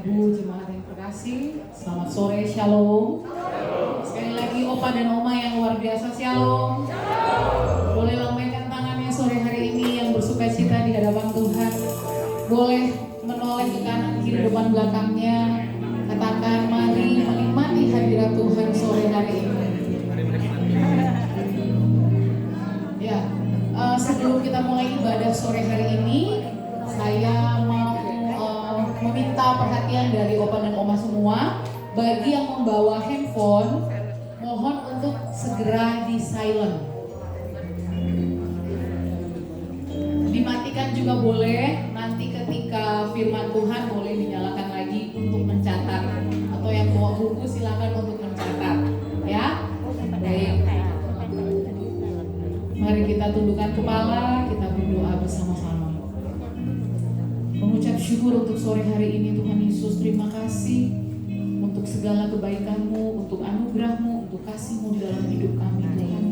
Ibu jemaat yang terkasih, selamat sore, shalom. Sekali lagi Opa dan Oma yang luar biasa, shalom. Boleh lambaikan tangannya sore hari ini yang bersuka cita di hadapan Tuhan. Boleh menoleh ke kanan kiri depan belakangnya. Katakan, mari menikmati hadirat Tuhan sore hari ini. Ya, sebelum kita mulai ibadah sore hari ini, saya mau meminta perhatian dari Opa dan Oma semua. Bagi yang membawa handphone, mohon untuk segera di silent. Dimatikan juga boleh, nanti ketika firman Tuhan boleh dinyalakan lagi untuk mencatat. Atau yang bawa buku silakan untuk mencatat. Ya, baik. Mari kita tundukkan kepala, kita berdoa bersama-sama. Mengucap syukur untuk sore hari ini Tuhan Yesus, terima kasih untuk segala kebaikan-Mu, untuk anugerah-Mu, untuk kasih-Mu di dalam hidup kami Tuhan.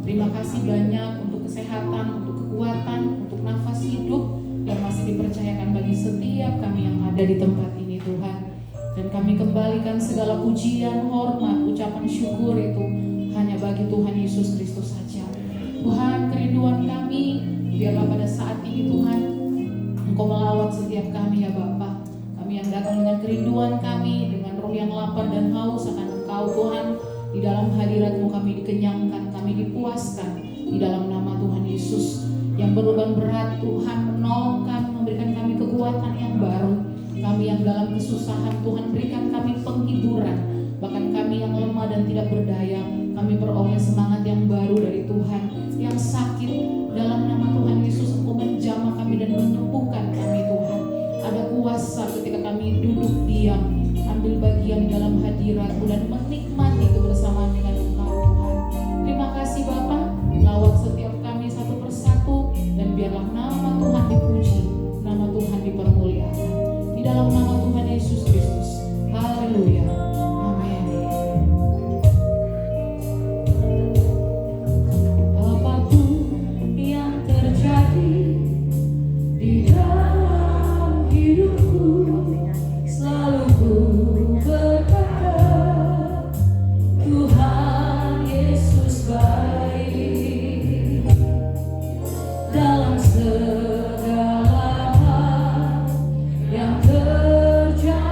Terima kasih banyak untuk kesehatan, untuk kekuatan, untuk nafas hidup yang masih dipercayakan bagi setiap kami yang ada di tempat ini Tuhan. Dan kami kembalikan segala pujian, hormat, ucapan syukur itu hanya bagi Tuhan Yesus Kristus saja. Tuhan, kerinduan kami biarlah pada saat ini Tuhan Engkau melawat setiap kami ya Bapa. Kami yang datang dengan kerinduan kami, dengan roh yang lapar dan haus akan Engkau Tuhan. Di dalam hadirat-Mu kami dikenyangkan, kami dipuaskan. Di dalam nama Tuhan Yesus. Yang berbeban berat Tuhan menolongkan, memberikan kami kekuatan yang baru. Kami yang dalam kesusahan Tuhan berikan kami penghiburan. Bahkan kami yang lemah dan tidak berdaya, kami beroleh semangat yang baru dari Tuhan. Yang sakit dalam nama Tuhan Yesus Engkau menjamah kami dan menyembuhkan kami Tuhan. Ada kuasa ketika kami duduk diam, ambil bagian dalam hadirat-Mu dan menikmati kebersamaan dengan Engkau Tuhan. Terima kasih Bapa, lawat setiap kami satu persatu dan biarlah nama Tuhan dipuji, nama Tuhan dipermuliakan. Di dalam nama Tuhan Yesus Kristus. Haleluya. Amin. Apapun yang terjadi di dalam hidupku, selalu ku berkata, Tuhan Yesus baik. Dalam segala hal yang terjadi,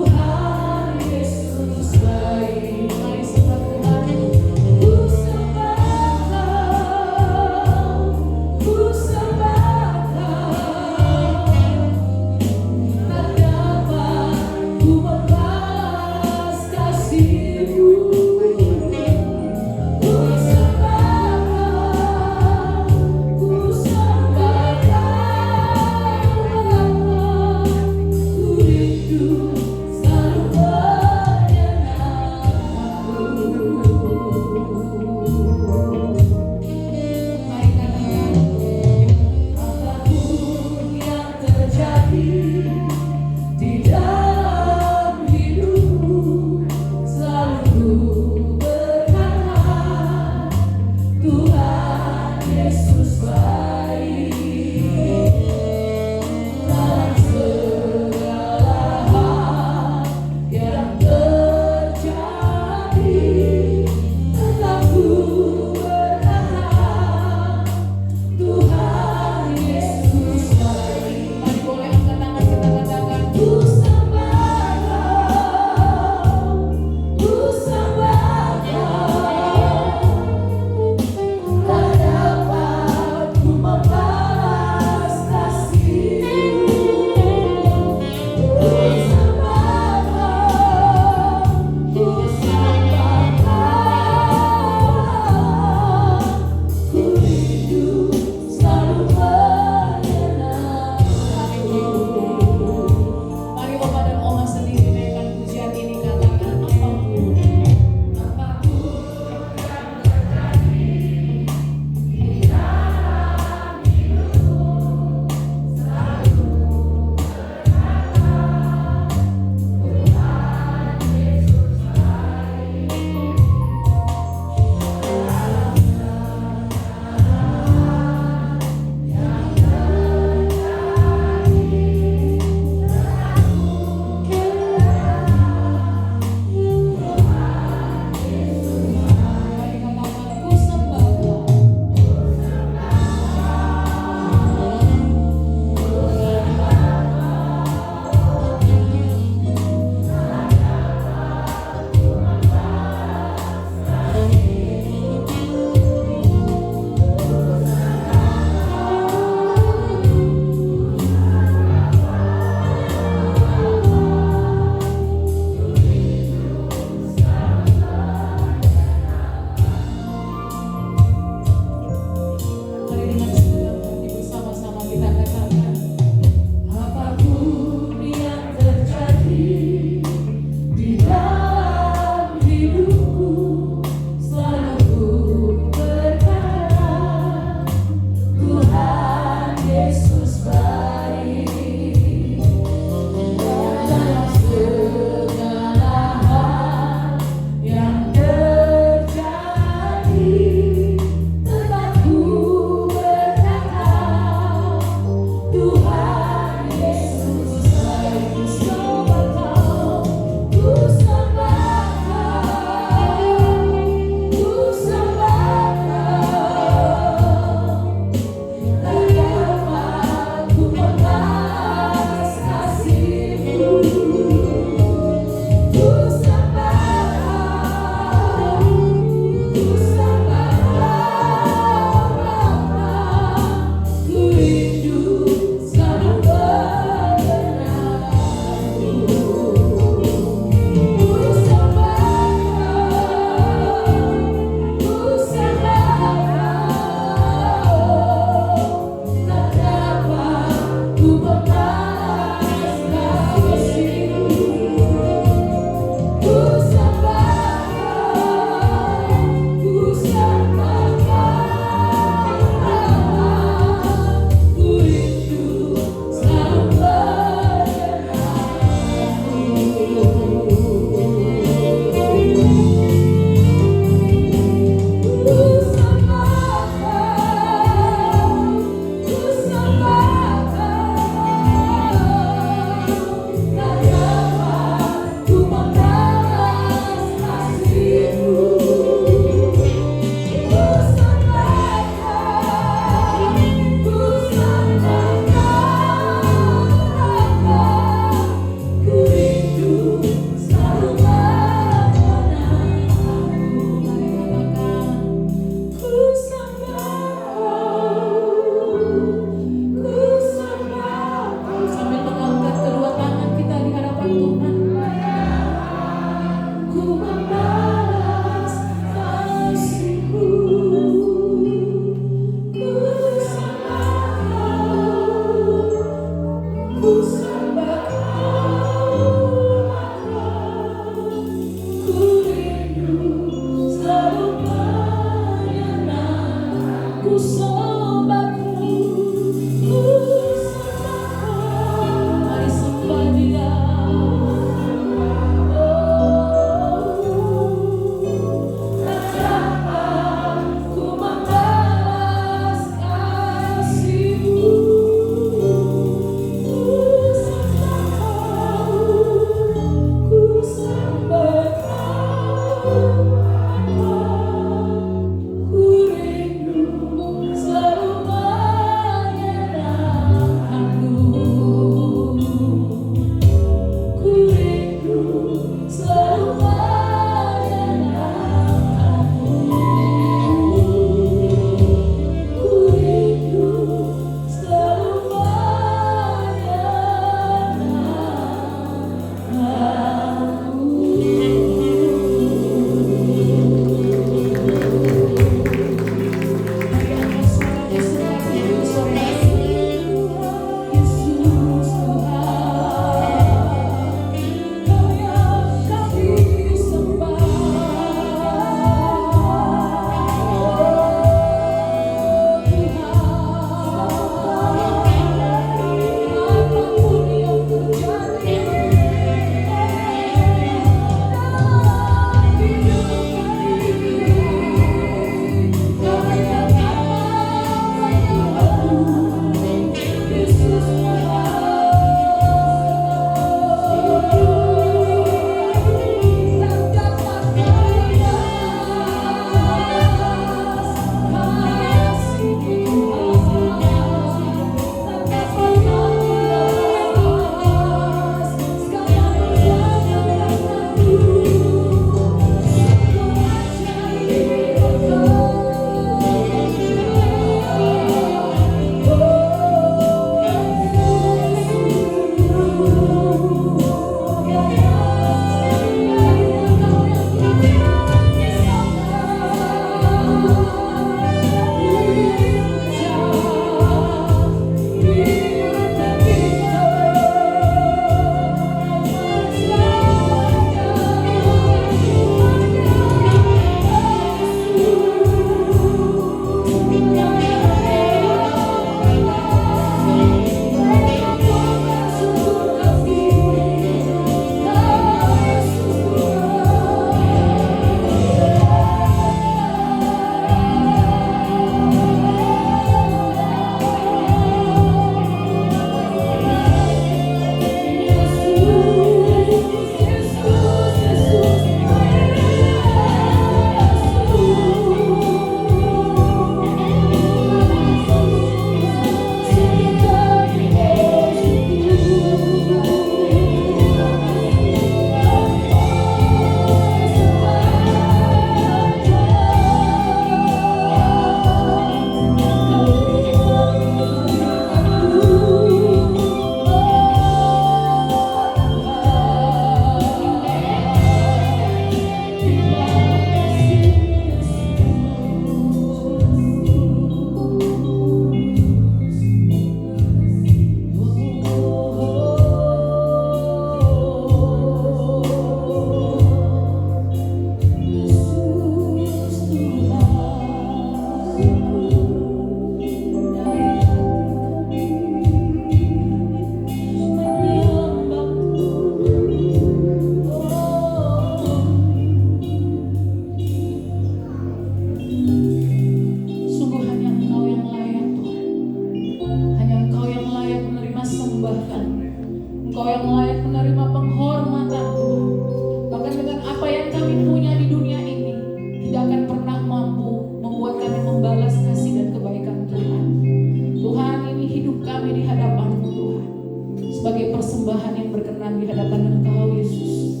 persembahan yang berkenan di hadapan Engkau Yesus.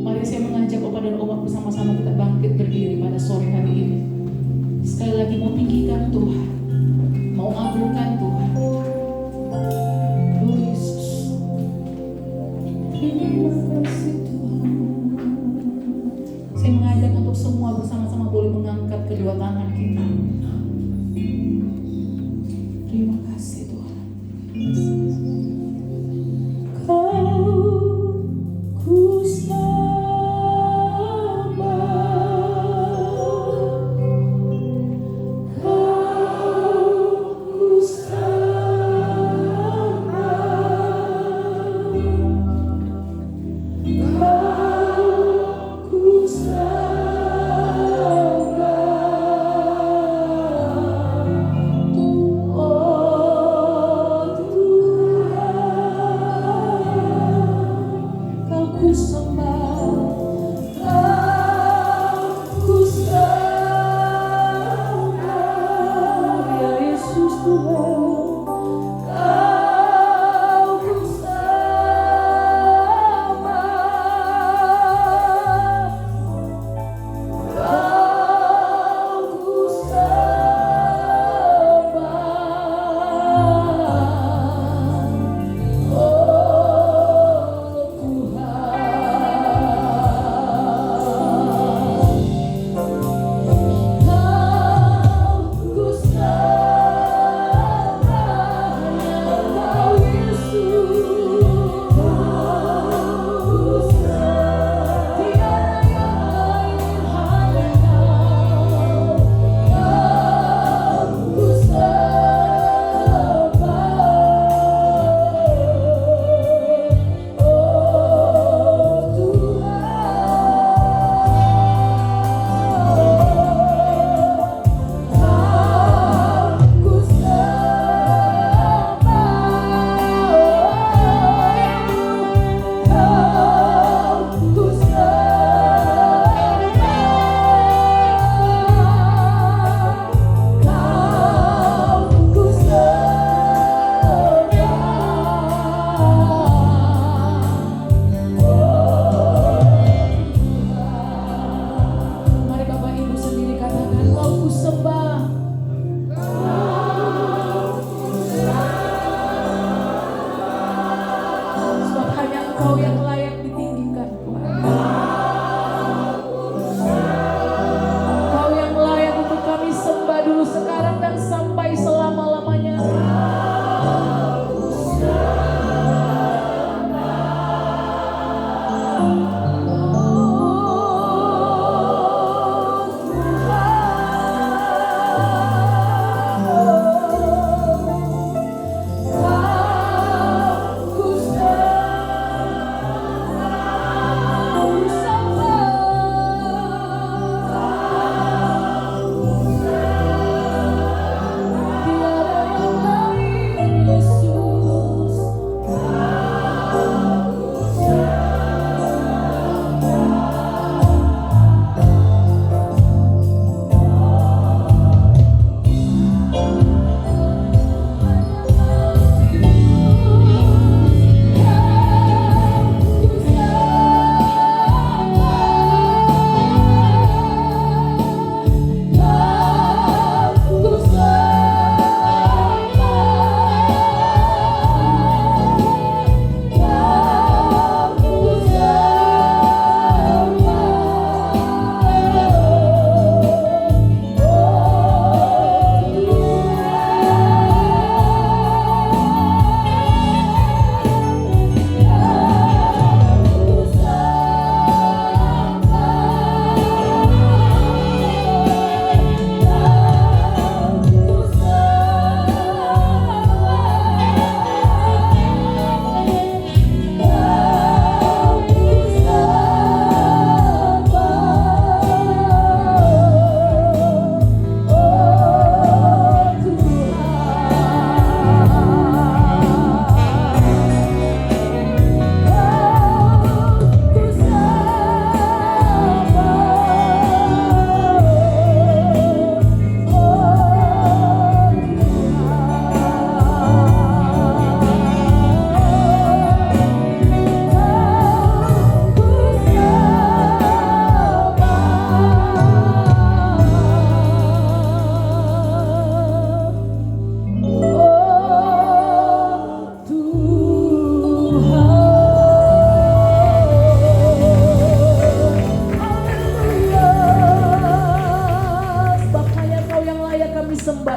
Mari saya mengajak Opa dan Oma bersama-sama kita bangkit berdiri pada sore hari ini. Sekali lagi mau tinggikan Tuhan, mau agungkan Tuhan. Oh Yesus, terima kasih Tuhan. Saya mengajak untuk semua bersama-sama boleh mengangkat kedua tangan kita. Terima kasih Tuhan. Kau ku sembah,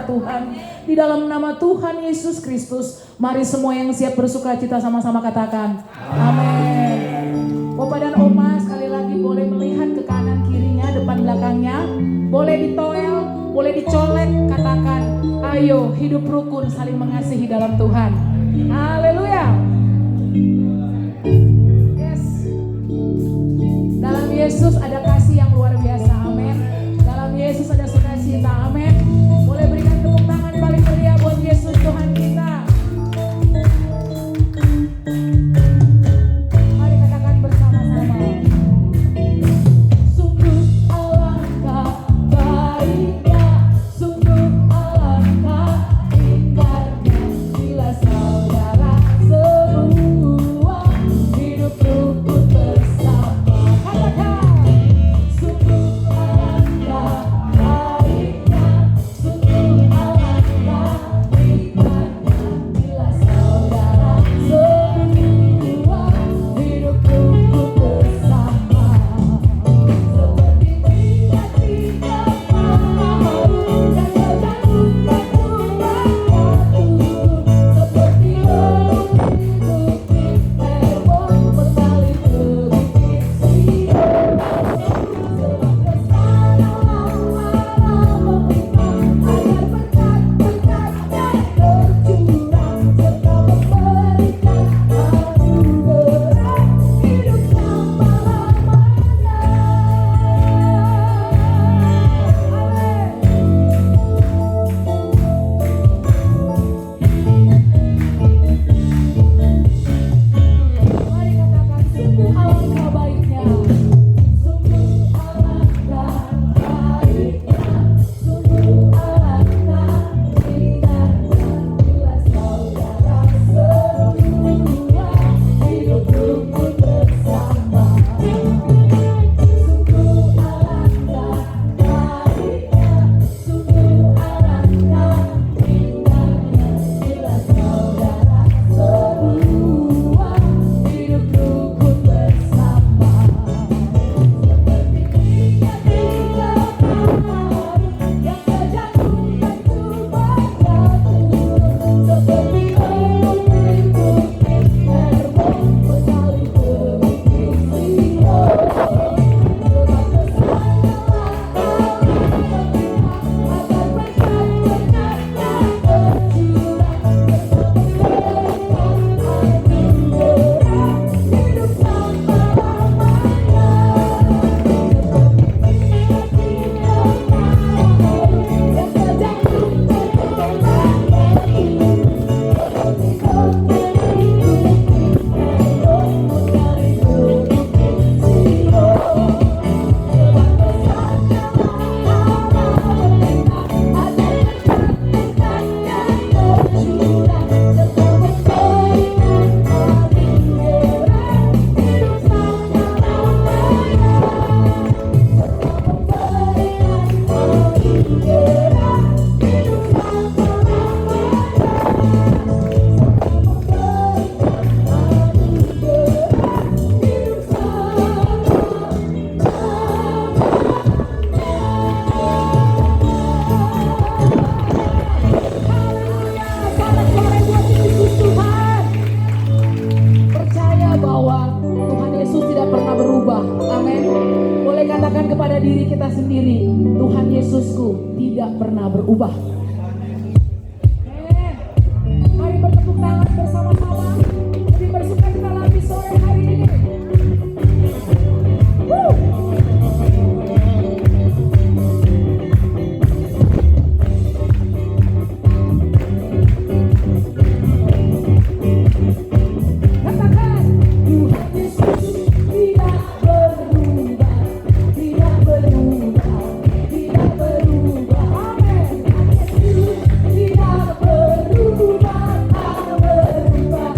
besar Tuhan. Di dalam nama Tuhan Yesus Kristus, mari semua yang siap bersuka cita sama-sama katakan amin. Bapak dan Oma sekali lagi boleh melihat ke kanan kirinya, depan belakangnya. Boleh ditoel, boleh dicolek, katakan ayo hidup rukun saling mengasihi dalam Tuhan. Haleluya. Yes. Dalam Yesus ada kasih yang luar biasa, amin. Dalam Yesus ada sukacita, amin. Boleh berikan tepuk tangan paling meriah buat Yesus Tuhan kita. Mari katakan bersama-sama. Sungguh alangkah baiknya, sungguh alangkah indahnya bila saudara semua hidup rukun bersama. Katakan, sungguh alangkah baiknya, sungguh alangkah indahnya bila saudara semua hidup rukun bersama. Seperti minyak di kepala dan terjatuhkan batu, seperti bukit Hermon bersalin ke bukit Sion. Sebab kesanalah Allah meminta agar berkat-berkat-Nya tercurah serta memberikan anugerah hidup selama-lamanya. Mari katakan sungguh alangkah baiknya, sungguh alangkah baiknya, sungguh alangkah indahnya bila saudara semua hidup rukun bersama. Sungguh alangkah baiknya, sungguh alangkah indahnya bila saudara semua hidup rukun bersama. Seperti minyak di kepala yang terjatuhkan batu, seperti bukit-bukit Hermon bersalin ke bukit Sion. Sebab kesanalah Allah meminta agar berkat-berkat-Nya tercurah serta memberikan anugerah hidup selama-lamanya. Seperti minyak di kepala yang terjatuhkan batu, seperti bukit-bukit Hermon bersalin ke bukit Sion. Sebab kesanalah Allah meminta agar berkat-berkat-Nya tercurah serta memberikan anugerah hidup selama-lamanya. Serta memberikan anugerah hidup Haleluya, selamat sore buat Yesus Tuhan. Percaya bahwa Tuhan Yesus tidak pernah berubah. Amin. Boleh katakan kepada diri kita sendiri, Tuhan Yesusku tidak pernah berubah. Amin. Mari bertepuk tangan bersama-sama. Lebih bersukacita lagi sore hari ini. Woo! Katakan, Tuhan Yesus tidak berubah, tidak berubah, tidak berubah. Amin. Tuhan Yesus tidak berubah, tak berubah.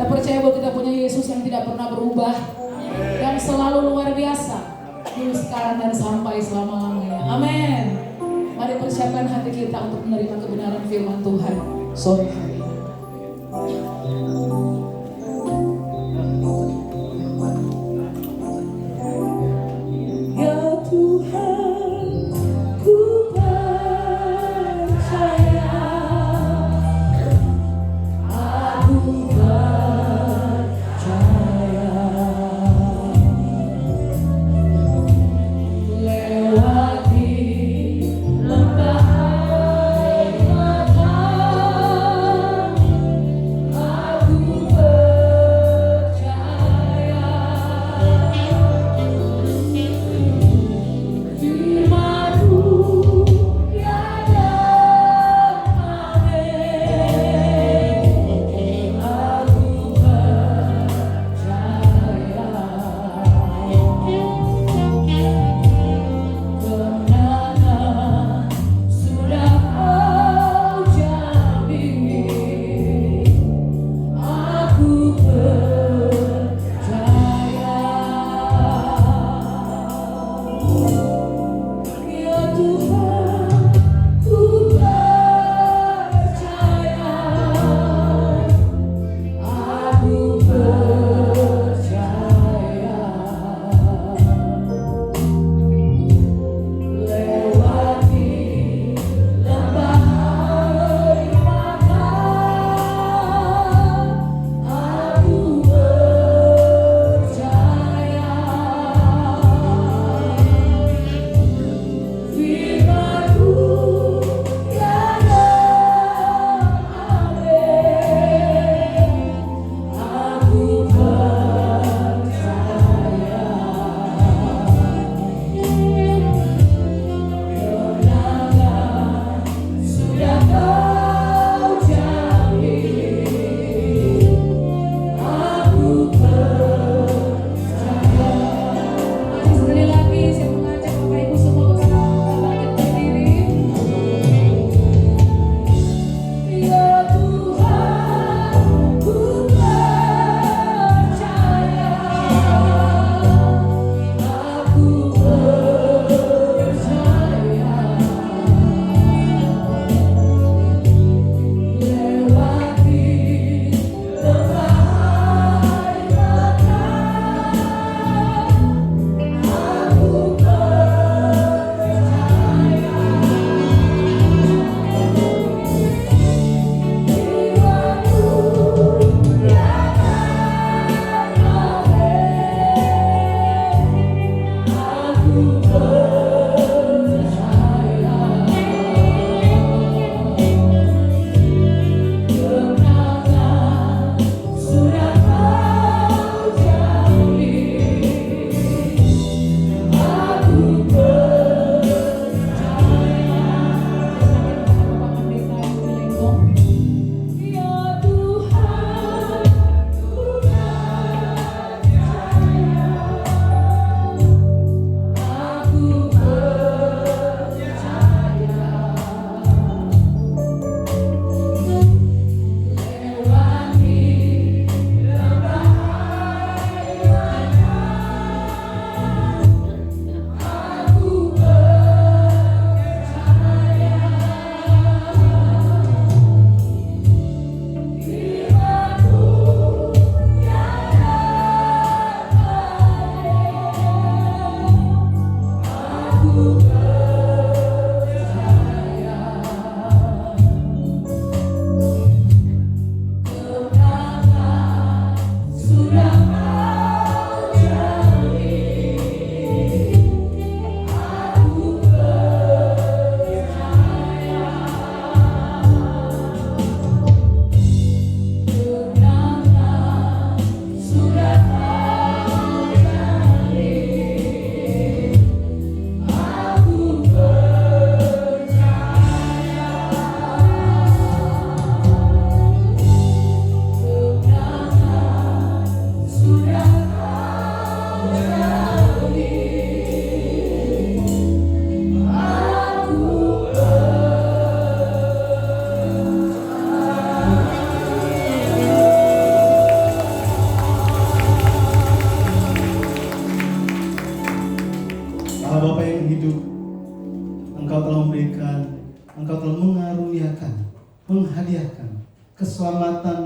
Kita percaya bahwa kita punya Yesus yang tidak pernah berubah, yang selalu luar biasa, dulu, sekarang, dan sampai selama-lamanya. Amin. Mari persiapkan hati kita untuk menerima kebenaran firman Tuhan sore hari ini. Ya Tuhan, ku percaya, aku percaya, lewati lembah air mata,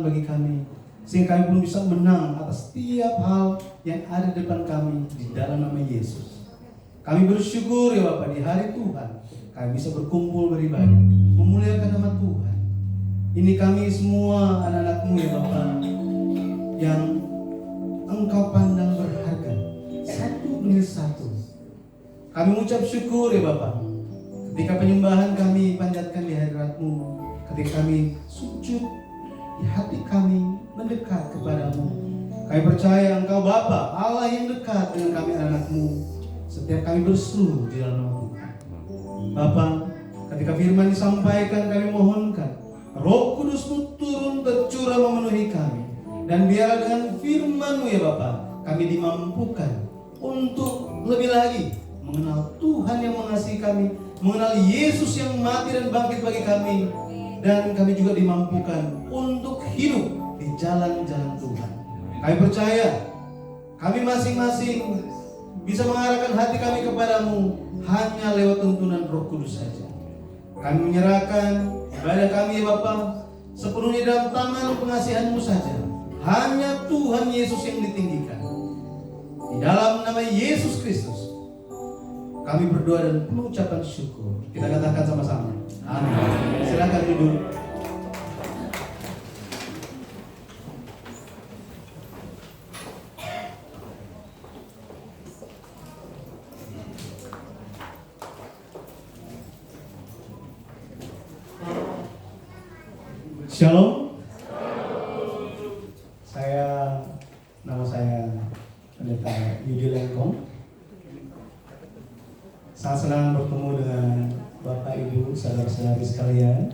Tuhan bagi kami, sehingga kami pun bisa menang atas setiap hal yang ada di depan kami di dalam nama Yesus. Kami bersyukur ya Bapak, di hari Tuhan kami bisa berkumpul beribadah, memuliakan nama Tuhan. Ini kami semua anak-anak-Mu ya Bapak, yang Engkau pandang berharga satu demi satu. Kami mengucap syukur ya Bapak, ketika penyembahan kami panjatkan di hadirat-Mu, ketika kami sujud di hati kami mendekat kepadamu. Kami percaya Engkau Bapa, Allah yang dekat dengan kami anak-anak-Mu. Setiap kami berseru di dalam nama Tuhan. Bapa, ketika firman disampaikan, kami mohonkan Roh Kudus-Mu turun tercurah memenuhi kami. Dan biarlah dengan firman-Mu ya Bapa, kami dimampukan untuk lebih lagi mengenal Tuhan yang mengasihi kami, mengenal Yesus yang mati dan bangkit bagi kami. Dan kami juga dimampukan untuk hidup di jalan-jalan Tuhan. Kami percaya kami masing-masing bisa mengarahkan hati kami kepadamu hanya lewat tuntunan Roh Kudus saja. Kami menyerahkan ibadah kami ya Bapa sepenuhnya dalam tangan pengasihan-Mu saja. Hanya Tuhan Yesus yang ditinggikan. Di dalam nama Yesus Kristus kami berdoa dan mengucapkan syukur. Kita katakan sama-sama. Amin. Silakan duduk. Shalom. Nama saya Pendeta Yudi Lengkong. Sangat senang bertemu dengan Bapak, Ibu, saudara-saudari sekalian.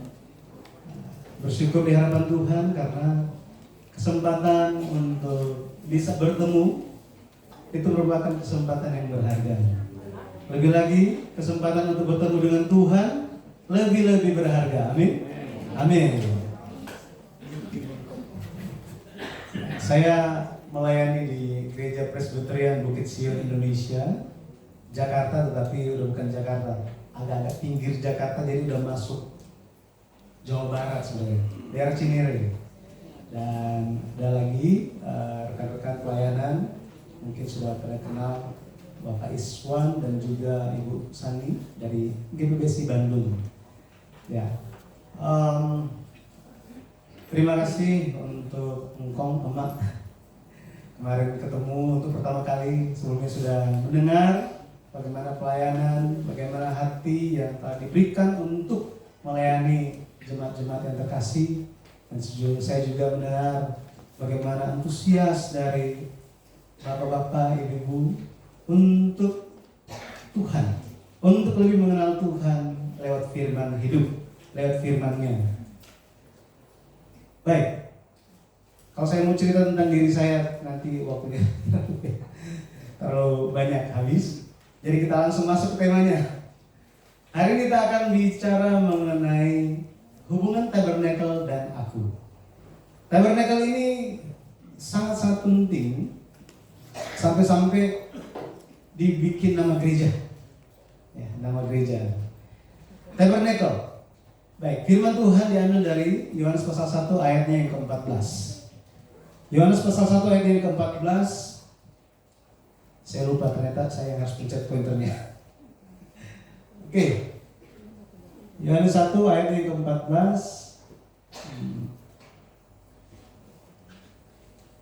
Bersyukur di hadapan Tuhan karena kesempatan untuk bisa bertemu itu merupakan kesempatan yang berharga. Lebih lagi kesempatan untuk bertemu dengan Tuhan lebih berharga. Amin. Amin. Saya melayani di Gereja Presbyterian Bukit Sion Indonesia, Jakarta, tetapi udah bukan Jakarta, agak-agak pinggir Jakarta, jadi udah masuk Jawa Barat sebenarnya, daerah Cinere. Dan ada lagi rekan-rekan pelayanan, mungkin sudah pada kenal Bapak Iswan dan juga Ibu Sani dari GPBC Bandung. Ya, terima kasih untuk Engkong, Emak. Kemarin ketemu untuk pertama kali, sebelumnya sudah mendengar bagaimana pelayanan, bagaimana hati yang telah diberikan untuk melayani jemaat-jemaat yang terkasih. Dan saya juga mendengar bagaimana antusias dari bapak-bapak, ibu-ibu untuk Tuhan, untuk lebih mengenal Tuhan lewat firman hidup, lewat firman-Nya. Baik. Kalau saya mau cerita tentang diri saya, nanti waktunya terlalu banyak habis. Jadi kita langsung masuk ke temanya. Hari ini kita akan bicara mengenai hubungan tabernakel dan aku. Tabernakel ini sangat-sangat penting, sampai-sampai dibikin nama gereja. Ya, nama gereja. Tabernakel. Baik, firman Tuhan diambil dari Yohanes pasal 1 ayatnya yang ke-14. Yohanes pasal 1 ayat yang ke-14. Saya lupa, ternyata saya harus pencet pointernya. Oke. Yohanes 1 ayat yang ke-14.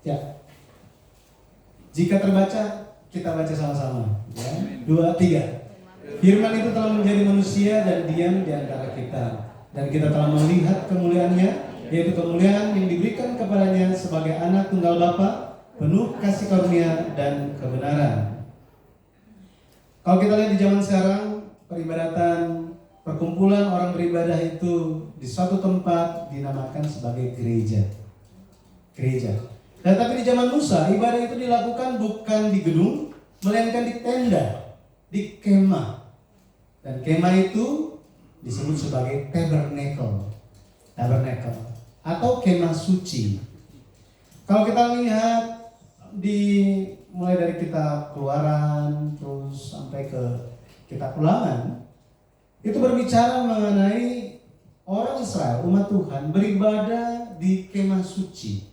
Ya. Jika terbaca, kita baca sama-sama. Ya. 2, 3. Firman itu telah menjadi manusia dan diam di antara kita. Dan kita telah melihat kemuliaannya, yaitu kemuliaan yang diberikan kepadanya sebagai anak tunggal Bapa, penuh kasih karunia dan kebenaran. Kalau kita lihat di zaman sekarang, peribadatan, perkumpulan orang beribadah itu di suatu tempat dinamakan sebagai gereja. Gereja. Tetapi di zaman Musa, ibadah itu dilakukan bukan di gedung, melainkan di tenda, di kemah. Dan kemah itu disebut sebagai tabernacle. Tabernacle atau kemah suci. Kalau kita lihat mulai dari kitab Keluaran terus sampai ke kitab Ulangan, itu berbicara mengenai orang Israel, umat Tuhan beribadah di kemah suci.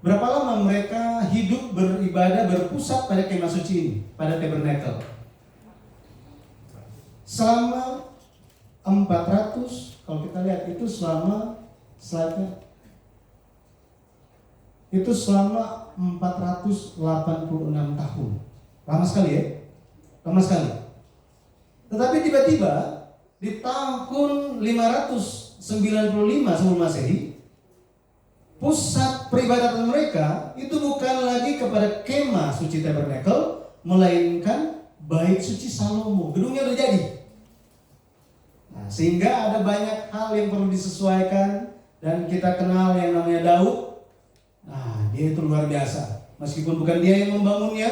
Berapa lama mereka hidup beribadah berpusat pada kemah suci ini, pada tabernakel? Selama 400, kalau kita lihat itu selama 486 tahun. Lama sekali ya? Lama sekali. Tetapi tiba-tiba di tahun 595 sebelum Masehi, pusat peribadatan mereka itu bukan lagi kepada kemah suci tabernakel, melainkan bait suci Salomo. Gedungnya udah jadi. Nah, sehingga ada banyak hal yang perlu disesuaikan, dan kita kenal yang namanya Daud. Nah, dia itu luar biasa. Meskipun bukan dia yang membangunnya,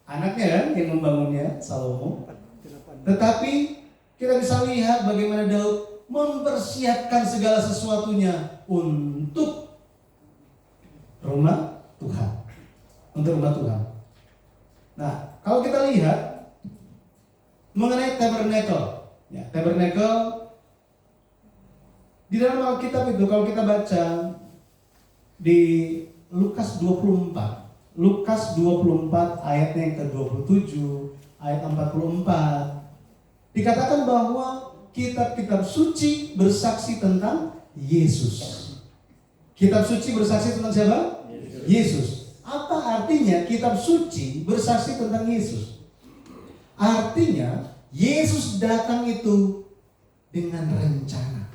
anaknya kan yang membangunnya, Salomo. Tetapi kita bisa lihat bagaimana Daud mempersiapkan segala sesuatunya untuk rumah Tuhan, untuk rumah Tuhan. Nah, kalau kita lihat mengenai tabernakel, ya, tabernakel di dalam Alkitab itu, kalau kita baca di Lukas 24 ayatnya yang ke-27, ayat 44, dikatakan bahwa kitab-kitab suci bersaksi tentang Yesus. Kitab suci bersaksi tentang siapa? Yesus. Apa artinya kitab suci bersaksi tentang Yesus? Artinya Yesus datang itu dengan rencana.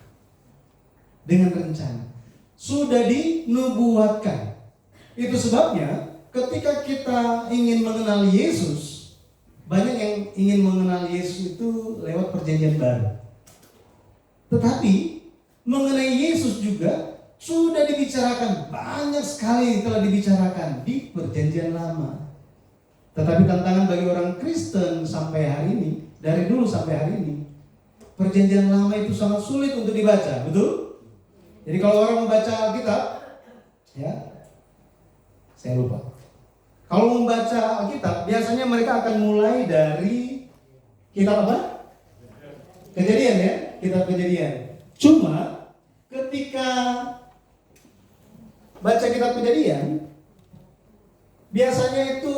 Dengan rencana. Sudah dinubuatkan. Itu sebabnya ketika kita ingin mengenal Yesus, banyak yang ingin mengenal Yesus itu lewat perjanjian baru. Tetapi mengenai Yesus juga sudah dibicarakan, banyak sekali telah dibicarakan di perjanjian lama. Tetapi tantangan bagi orang Kristen sampai hari ini, dari dulu sampai hari ini, perjanjian lama itu sangat sulit untuk dibaca, betul? Jadi kalau orang membaca Alkitab, ya, saya lupa. Kalau membaca Alkitab, biasanya mereka akan mulai dari kitab apa? Kejadian, ya, kitab Kejadian. Cuma ketika baca kitab Kejadian, biasanya itu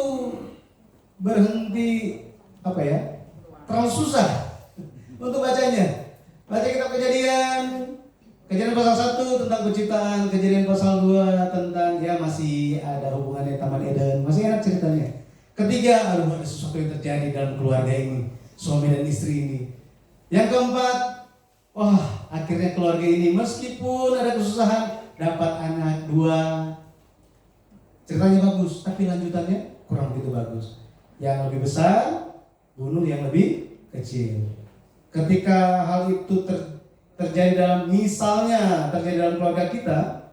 berhenti terlalu susah untuk bacanya. Baca kitab Kejadian pasal 1 tentang penciptaan, Kejadian pasal 2 tentang masih ada hubungannya Taman Eden, masih enak ceritanya. Ketiga, ada sesuatu yang terjadi dalam keluarga ini, suami dan istri ini. Yang keempat, akhirnya keluarga ini meskipun ada kesusahan dapat anak 2. Ceritanya bagus, tapi lanjutannya kurang begitu bagus. Yang lebih besar bunuh yang lebih kecil. Ketika hal itu terjadi dalam keluarga kita,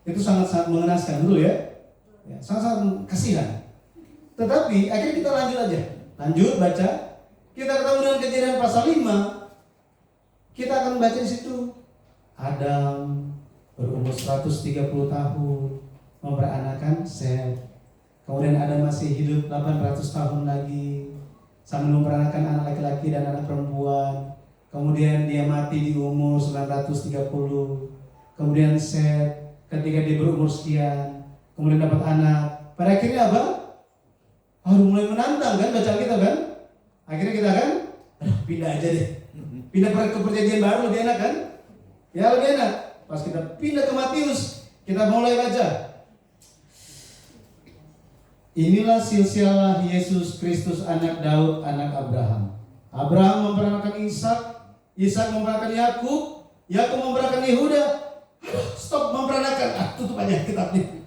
itu sangat-sangat mengenaskan, betul ya? Sangat-sangat kasihan. Tetapi akhirnya kita lanjut baca. Kita ketemu dengan Kejadian pasal 5. Kita akan baca di situ Adam berumur 130 tahun memperanakan Set. Kemudian Adam masih hidup 800 tahun lagi sambil memperanakan anak laki-laki dan anak perempuan. Kemudian dia mati di umur 930. Kemudian Set ketika dia berumur sekian, kemudian dapat anak. Pada akhirnya apa? Mulai menantang kan baca kita kan? Akhirnya kita kan pindah aja deh. Pindah ke perjanjian baru lebih enak kan? Ya lebih enak. Pas kita pindah ke Matius, kita mulai baca. Inilah silsilah Yesus Kristus, anak Daud, anak Abraham. Abraham memperanakan Ishak, Ishak memperanakan Yakub, Yakub memperanakan Yehuda. Stop memperanakan, tutup aja kitabnya.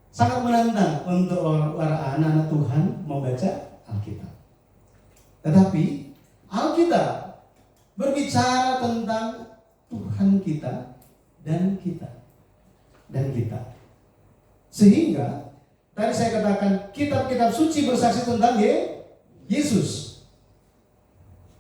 Sangat menantang untuk para anak-anak Tuhan membaca Alkitab. Tetapi Alkitab berbicara tentang Tuhan kita dan kita. Sehingga tadi saya katakan kitab-kitab suci bersaksi tentang Yesus.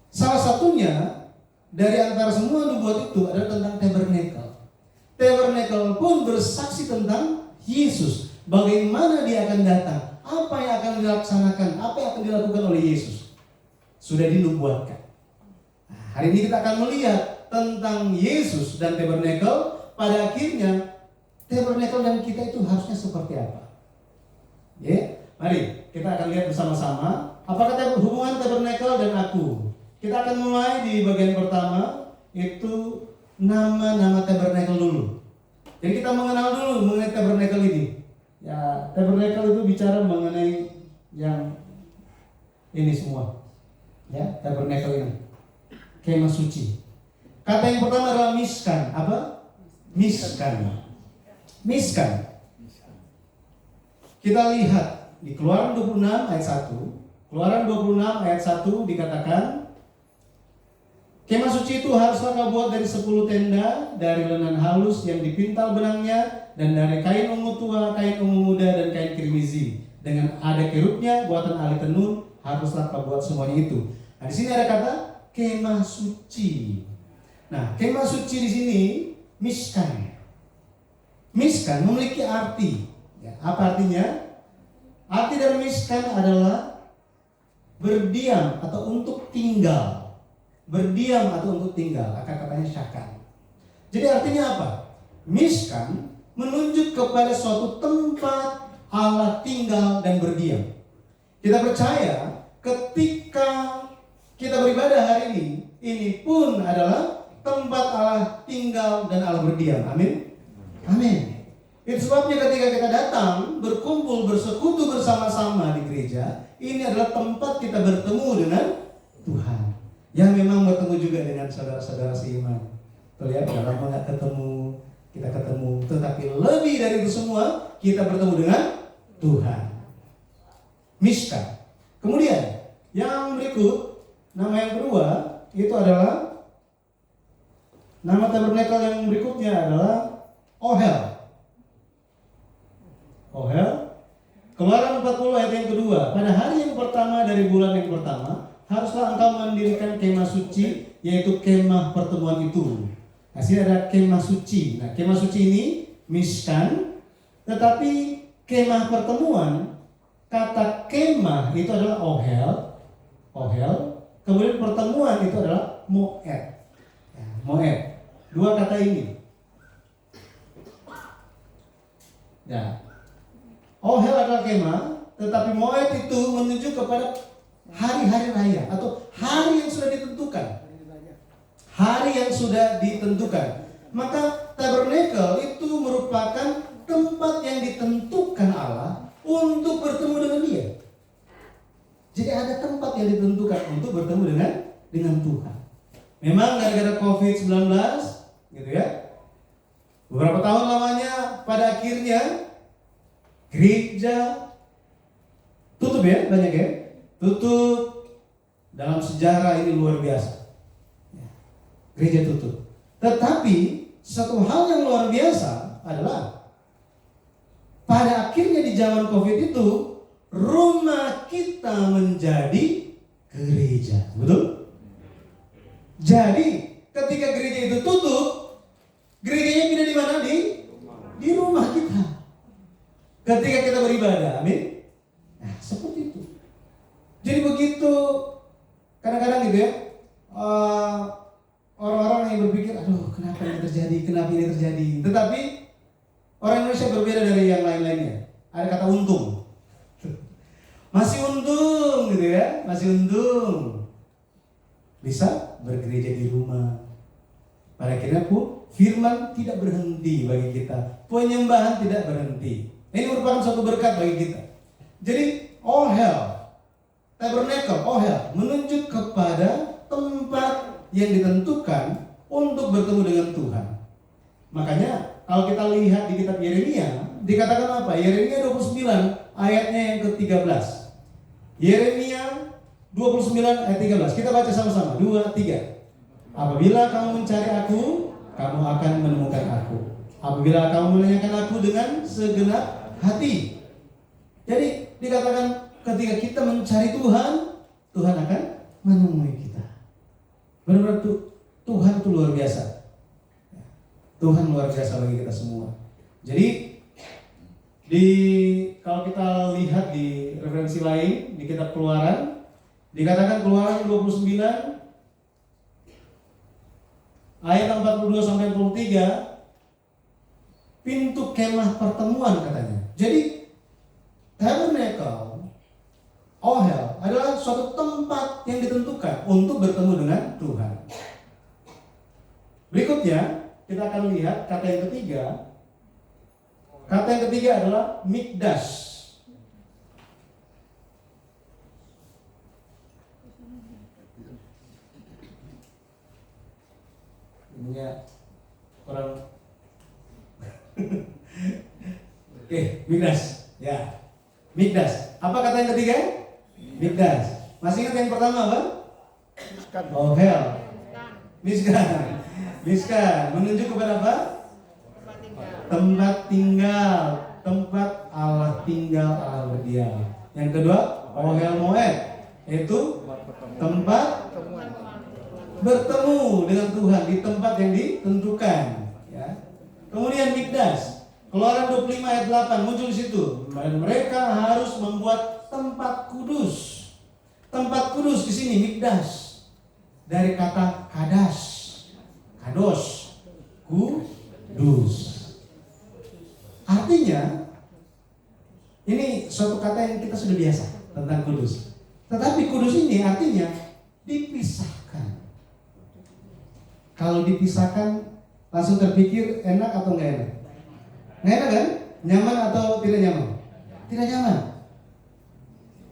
Salah satunya dari antara semua nubuat itu adalah tentang tabernakel. Tabernakel pun bersaksi tentang Yesus. Bagaimana dia akan datang, apa yang akan dilaksanakan, apa yang akan dilakukan oleh Yesus. Sudah dinubuatkan. Nah, hari ini kita akan melihat tentang Yesus dan tabernakel. Pada akhirnya tabernakel dan kita itu harusnya seperti apa? Ya, mari kita akan lihat bersama-sama apakah hubungan tabernakel dan aku. Kita akan mulai di bagian pertama, itu nama-nama tabernakel dulu. Jadi kita mengenal dulu mengenai tabernakel ini. Ya, tabernakel itu bicara mengenai yang ini semua. Ya, tabernakel ini. Kemah suci. Kata yang pertama adalah miskan. Apa? Miskan. Miskan. Kita lihat di Keluaran 26 ayat 1. Keluaran 26 ayat 1 dikatakan, kemah suci itu haruslah kau buat dari 10 tenda, dari lenan halus yang dipintal benangnya, dan dari kain ungu tua, kain ungu muda, dan kain kirmizi. Dengan ada kerubnya, buatan ahli tenun, haruslah kau buat semuanya itu. Nah, di sini ada kata kemah suci. Nah, kemah suci di sini miskan. Miskan memiliki arti. Ya, apa artinya? Arti dari miskan adalah berdiam atau untuk tinggal. Berdiam atau untuk tinggal. Kata-katanya syakan. Jadi artinya apa? Miskan menunjuk kepada suatu tempat Allah tinggal dan berdiam. Kita percaya ketika kita beribadah hari ini pun adalah tempat Allah tinggal dan Allah berdiam. Amin. Amin. Itu sebabnya ketika kita datang berkumpul bersekutu bersama-sama di gereja, ini adalah tempat kita bertemu dengan Tuhan. Yang memang bertemu juga dengan saudara-saudara seiman. Terlihat udah lama nggak ketemu, kita ketemu. Tetapi lebih dari itu semua, kita bertemu dengan Tuhan. Miskan. Kemudian yang berikut, nama yang kedua itu adalah nama tabernakel yang berikutnya adalah Ohel. Ohel. Keluaran 40 ayat yang kedua. Pada hari yang pertama dari bulan yang pertama, haruslah engkau mendirikan kemah suci, yaitu kemah pertemuan itu. Nah, sini ada kemah suci. Nah, kemah suci ini miskan, tetapi kemah pertemuan, kata kemah itu adalah ohel, kemudian pertemuan itu adalah moed. Moed. Dua kata ini. Ya. Ohel adalah kemah, tetapi moed itu menunjuk kepada hari-hari raya atau hari yang sudah ditentukan. Hari yang sudah ditentukan. Maka tabernakel itu merupakan tempat yang ditentukan Allah untuk bertemu dengan Dia. Jadi ada tempat yang ditentukan untuk bertemu dengan Tuhan. Memang gara-gara COVID-19 gitu ya. Beberapa tahun lamanya pada akhirnya gereja tutup ya, banyak ya. Tutup. Dalam sejarah ini luar biasa. Gereja tutup. Tetapi satu hal yang luar biasa adalah pada akhirnya di zaman COVID itu rumah kita menjadi gereja. Betul? Jadi ketika gereja itu tutup, gerejanya pindah di mana? Di rumah kita. Ketika kita beribadah, amin. Nah, seperti itu. Jadi begitu kadang-kadang gitu ya, orang-orang yang berpikir, aduh kenapa ini terjadi. Tetapi orang Indonesia berbeda dari yang lain-lainnya. Ada kata untung. Masih untung gitu ya, masih untung. Bisa bergereja di rumah. Pada akhirnya pun firman tidak berhenti bagi kita. Penyembahan tidak berhenti. Ini merupakan suatu berkat bagi kita. Jadi ohel, tabernakel, ohel menunjuk kepada tempat yang ditentukan untuk bertemu dengan Tuhan. Makanya kalau kita lihat di kitab Yeremia, dikatakan apa? Yeremia 29 ayatnya yang ke-13. Yeremia 29 ayat 13. Kita baca sama-sama. 2, 3. Apabila kamu mencari aku, kamu akan menemukan aku. Apabila kamu menanyakan aku dengan segenap hati. Jadi dikatakan ketika kita mencari Tuhan, Tuhan akan menemui kita. Benar-benar Tuhan itu luar biasa. Tuhan luar biasa bagi kita semua. Jadi kalau kita lihat di referensi lain di kitab Keluaran, dikatakan Keluaran 29 ayat 42 sampai 43, pintu kemah pertemuan katanya. Jadi tabernakel, Ohel adalah suatu tempat yang ditentukan untuk bertemu dengan Tuhan. Berikutnya kita akan lihat kata yang ketiga. Kata yang ketiga adalah mikdash. Ininya orang oke, mikdash. Ya. Mikdash. Apa kata yang ketiga? Mikdash. Masih ingat yang pertama apa? Ohel. Miskan. Miskan menunjuk kepada apa? Tempat tinggal, tempat Allah tinggal, Allah berdiam. Yang kedua, Ohel Moed, yaitu tempat bertemu dengan Tuhan di tempat yang ditentukan. Ya. Kemudian mikdash, Keluaran 25 ayat 8 muncul di situ. Mereka harus membuat tempat kudus. Tempat kudus di sini mikdash dari kata kadas, kados, kudus. Artinya ini suatu kata yang kita sudah biasa tentang kudus. Tetapi kudus ini artinya dipisahkan. Kalau dipisahkan langsung terpikir enak atau enggak enak? Nggak enak kan? Nyaman atau tidak nyaman? Tidak nyaman.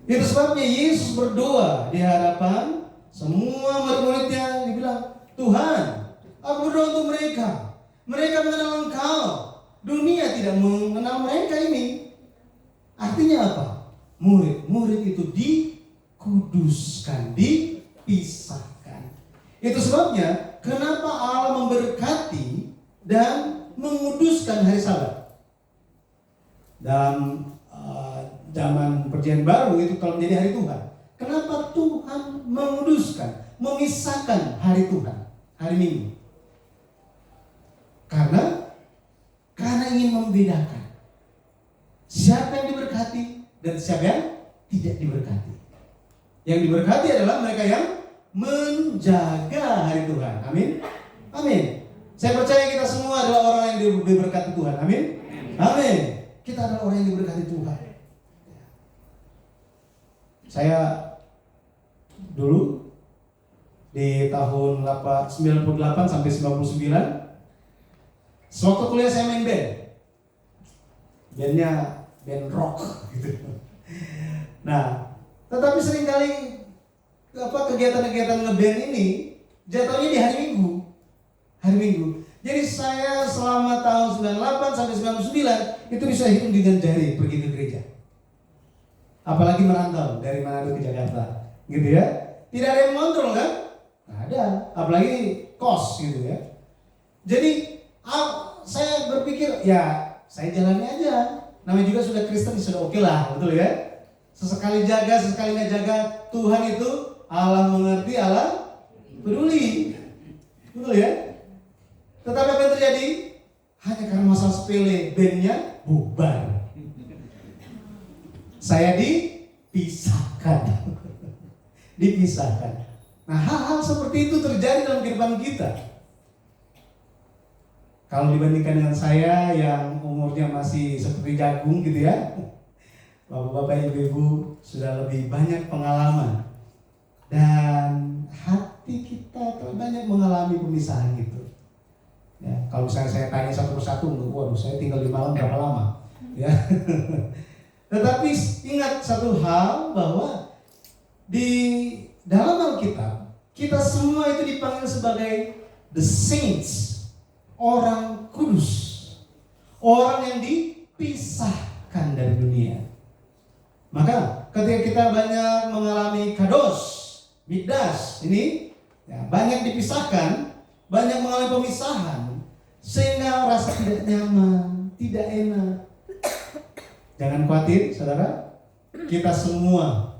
Itu sebabnya Yesus berdoa di hadapan semua murid-muridnya, dibilang, Tuhan, aku berdoa untuk mereka. Mereka mengenal Engkau. Dunia tidak mengenal mereka ini. Artinya apa? Murid itu dikuduskan, dipisahkan. Itu sebabnya kenapa Allah memberkati dan menguduskan hari Sabat. Dalam zaman Perjanjian Baru itu telah menjadi hari Tuhan. Kenapa Tuhan menguduskan, memisahkan hari Tuhan, hari Minggu? Karena ingin membedakan siapa yang diberkati dan siapa yang tidak diberkati. Yang diberkati adalah mereka yang menjaga hari Tuhan. Amin. Amin. Saya percaya kita semua adalah orang yang diberkati Tuhan. Amin. Amin. Kita adalah orang yang diberkati Tuhan. Saya dulu di tahun 98 sampai 99, sewaktu kuliah saya main band. Bandnya band rock gitu. Nah, tetapi seringkali kegiatan-kegiatan ngeband ini jatuhnya di hari Minggu. Hari Minggu. Jadi saya selama tahun 98 sampai 99 itu bisa hitung dengan jari pergi ke gereja. Apalagi merantau dari Manado ke Jakarta, gitu ya. Tidak ada yang mengontrol kan? Nggak ada. Apalagi kos gitu ya. Jadi saya berpikir ya saya jalani aja. Namanya juga sudah Kristen sudah oke lah, betul ya. Sesekali jaga, sesekali nggak jaga. Tuhan itu Allah mengerti, Allah peduli, betul ya. Tetapi apa yang terjadi? Hanya karena masalah sepele, bandnya bubar. Saya dipisahkan. Dipisahkan. Nah, hal-hal seperti itu terjadi dalam kehidupan kita. Kalau dibandingkan dengan saya yang umurnya masih seperti jagung gitu ya, bapak-bapak, ibu-ibu sudah lebih banyak pengalaman. Dan hati kita telah banyak mengalami pemisahan gitu. Ya, kalau misalnya saya tanya satu persatu, waduh saya tinggal di malam berapa lama? Ya. Tetapi ingat satu hal bahwa di dalam Alkitab kita semua itu dipanggil sebagai the saints, orang kudus, orang yang dipisahkan dari dunia. Maka ketika kita banyak mengalami kados, mikdash ini ya, banyak dipisahkan, banyak mengalami pemisahan, sehingga rasa tidak nyaman, tidak enak. Jangan khawatir, saudara. Kita semua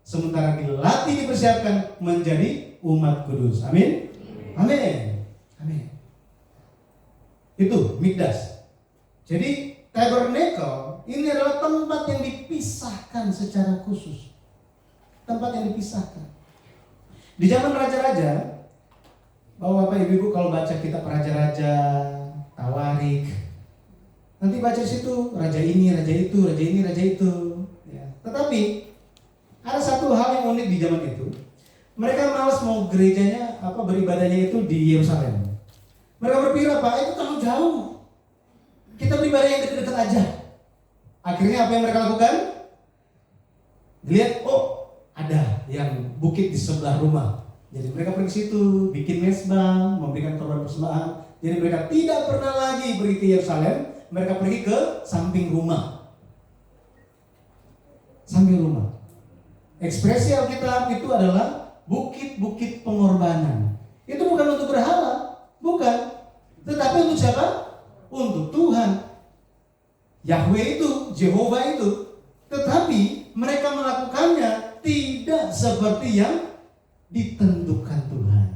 sementara dilatih, dipersiapkan menjadi umat kudus. Amin. Amin. Amin. Itu mikdash. Jadi tabernakel ini adalah tempat yang dipisahkan secara khusus. Tempat yang dipisahkan. Di zaman raja-raja, Bapak Ibu kalau baca kitab raja-raja, Tawarik, nanti baca di situ raja ini, raja itu, raja ini, raja itu. Ya. Tetapi ada satu hal yang unik di zaman itu. Mereka malas mau gerejanya beribadahnya itu di Yerusalem. Mereka berpikir itu terlalu jauh. Kita beribadah yang dekat-dekat aja. Akhirnya apa yang mereka lakukan? Lihat, ada yang bukit di sebelah rumah. Jadi mereka pergi ke situ, bikin mezbah, memberikan korban persembahan. Jadi mereka tidak pernah lagi pergi ke Yerusalem, mereka pergi ke samping rumah. Samping rumah. Ekspresi Alkitab itu adalah bukit-bukit pengorbanan. Itu bukan untuk berhala, bukan. Tetapi untuk siapa? Untuk Tuhan. Yahweh itu, Jehovah itu. Tetapi mereka melakukannya tidak seperti yang ditentukan Tuhan.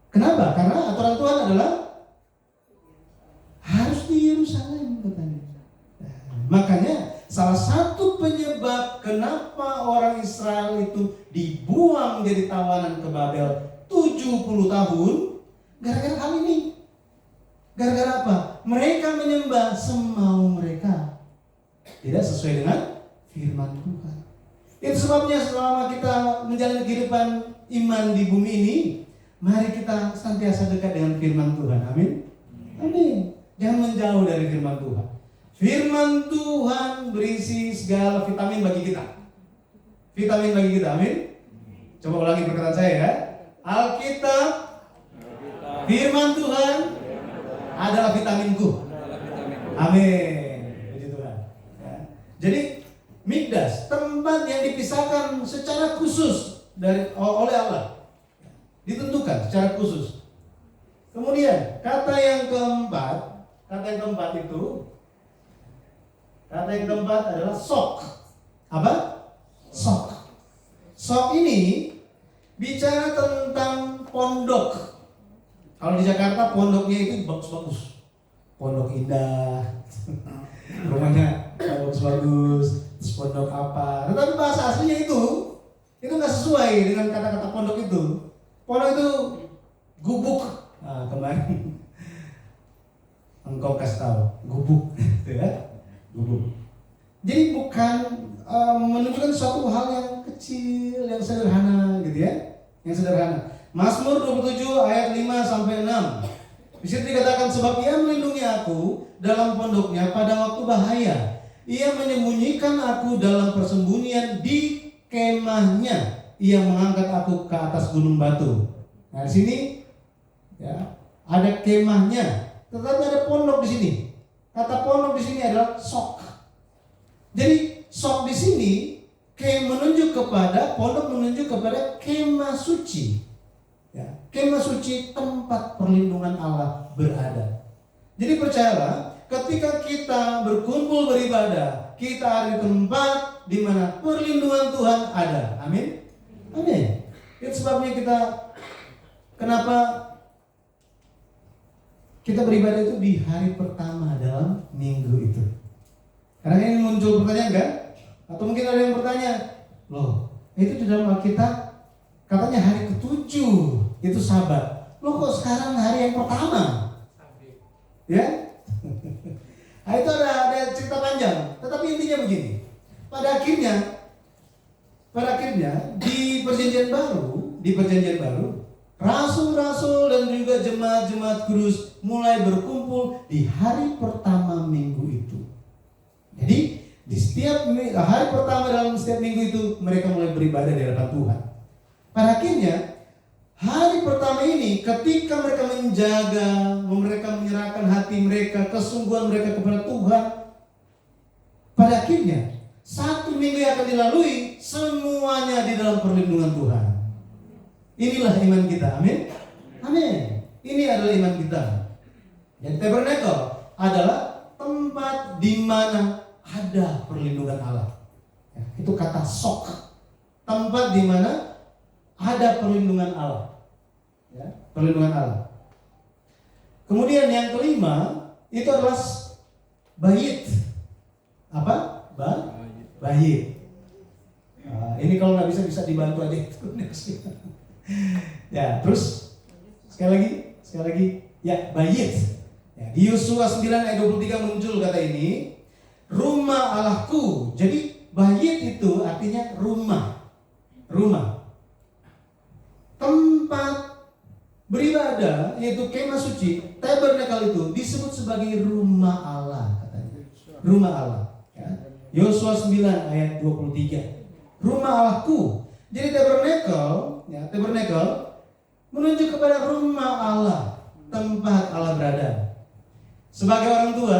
Kenapa? Karena aturan Tuhan adalah harus di Yerusalem katanya. Makanya salah satu penyebab kenapa orang Israel itu dibuang jadi tawanan ke Babel 70 tahun gara-gara hal ini. Gara-gara apa? Mereka menyembah semau mereka, tidak sesuai dengan firman Tuhan. Itu sebabnya selama kita menjalani kehidupan iman di bumi ini, mari kita senantiasa dekat dengan firman Tuhan. Amin. Amin. Jangan menjauh dari firman Tuhan. Firman Tuhan berisi segala vitamin bagi kita. Vitamin bagi kita. Amin. Coba ulangi perkataan saya ya. Alkitab, firman Tuhan adalah vitaminku. Amin. Puji Tuhan. Ya. Jadi Mikdas, tempat yang dipisahkan secara khusus oleh Allah, ditentukan secara khusus. Kemudian kata yang keempat adalah sok. Apa? Sok. Sok ini bicara tentang pondok. Kalau di Jakarta pondoknya itu bagus-bagus, pondok indah, rumahnya bagus-bagus, pondok apa. Tetapi bahasa aslinya itu nggak sesuai dengan kata-kata pondok itu. Pondok itu gubuk. Nah, kemarin engkau kasih tahu gubuk, gitu ya, gubuk. Jadi bukan menunjukkan suatu hal yang kecil, yang sederhana, gitu ya, yang sederhana. Mazmur 27 ayat 5 sampai 6. Di situ dikatakan, sebab Ia melindungi aku dalam pondoknya pada waktu bahaya. Ia menyembunyikan aku dalam persembunyian di kemahnya. Ia mengangkat aku ke atas gunung batu. Nah, di sini ya, ada kemahnya, tetapi ada pondok di sini. Kata pondok di sini adalah sok. Jadi sok di sini pondok menunjuk kepada kemah suci. Ya, kemah suci tempat perlindungan Allah berada. Jadi percayalah, ketika kita berkumpul beribadah, kita ada di tempat di mana perlindungan Tuhan ada. Amin. Amin. Itu sebabnya kenapa kita beribadah itu di hari pertama dalam minggu itu. Karena ini muncul pertanyaan kan? Atau mungkin ada yang bertanya, loh, itu di dalam Alkitab katanya hari ke-7 itu Sabat. Loh, kok sekarang hari yang pertama? Ya? Nah, itu ada cerita panjang. Tetapi intinya begini. Pada akhirnya di perjanjian baru, rasul-rasul dan juga jemaat-jemaat kudus mulai berkumpul di hari pertama minggu itu. Jadi di setiap hari pertama dalam setiap minggu itu mereka mulai beribadah di hadapan Tuhan. Pada akhirnya hari pertama ini ketika mereka mereka menyerahkan hati mereka, kesungguhan mereka kepada Tuhan, pada akhirnya satu minggu yang akan dilalui semuanya di dalam perlindungan Tuhan. Inilah iman kita. Amin. Amin. Ini adalah iman kita. Yang tabernakel adalah tempat di mana ada perlindungan Allah. Ya, itu kata sok. Tempat di mana ada perlindungan Allah. Ya, perlindungan Allah. Kemudian yang kelima itu adalah bait. Apa? Bait. Nah, ini kalau nggak bisa dibantu aja. Ya, terus Sekali lagi. Ya, bayit. Ya, di Yosua 9 ayat 23 muncul kata ini, rumah Allahku. Jadi bayit itu artinya rumah. Tempat beribadah, yaitu kemah suci, tabernakel itu disebut sebagai rumah Allah katanya. Rumah Allah. Ya. Yosua 9 ayat 23. Rumah Allahku. Jadi tabernakel menunjuk kepada rumah Allah, tempat Allah berada. Sebagai orang tua,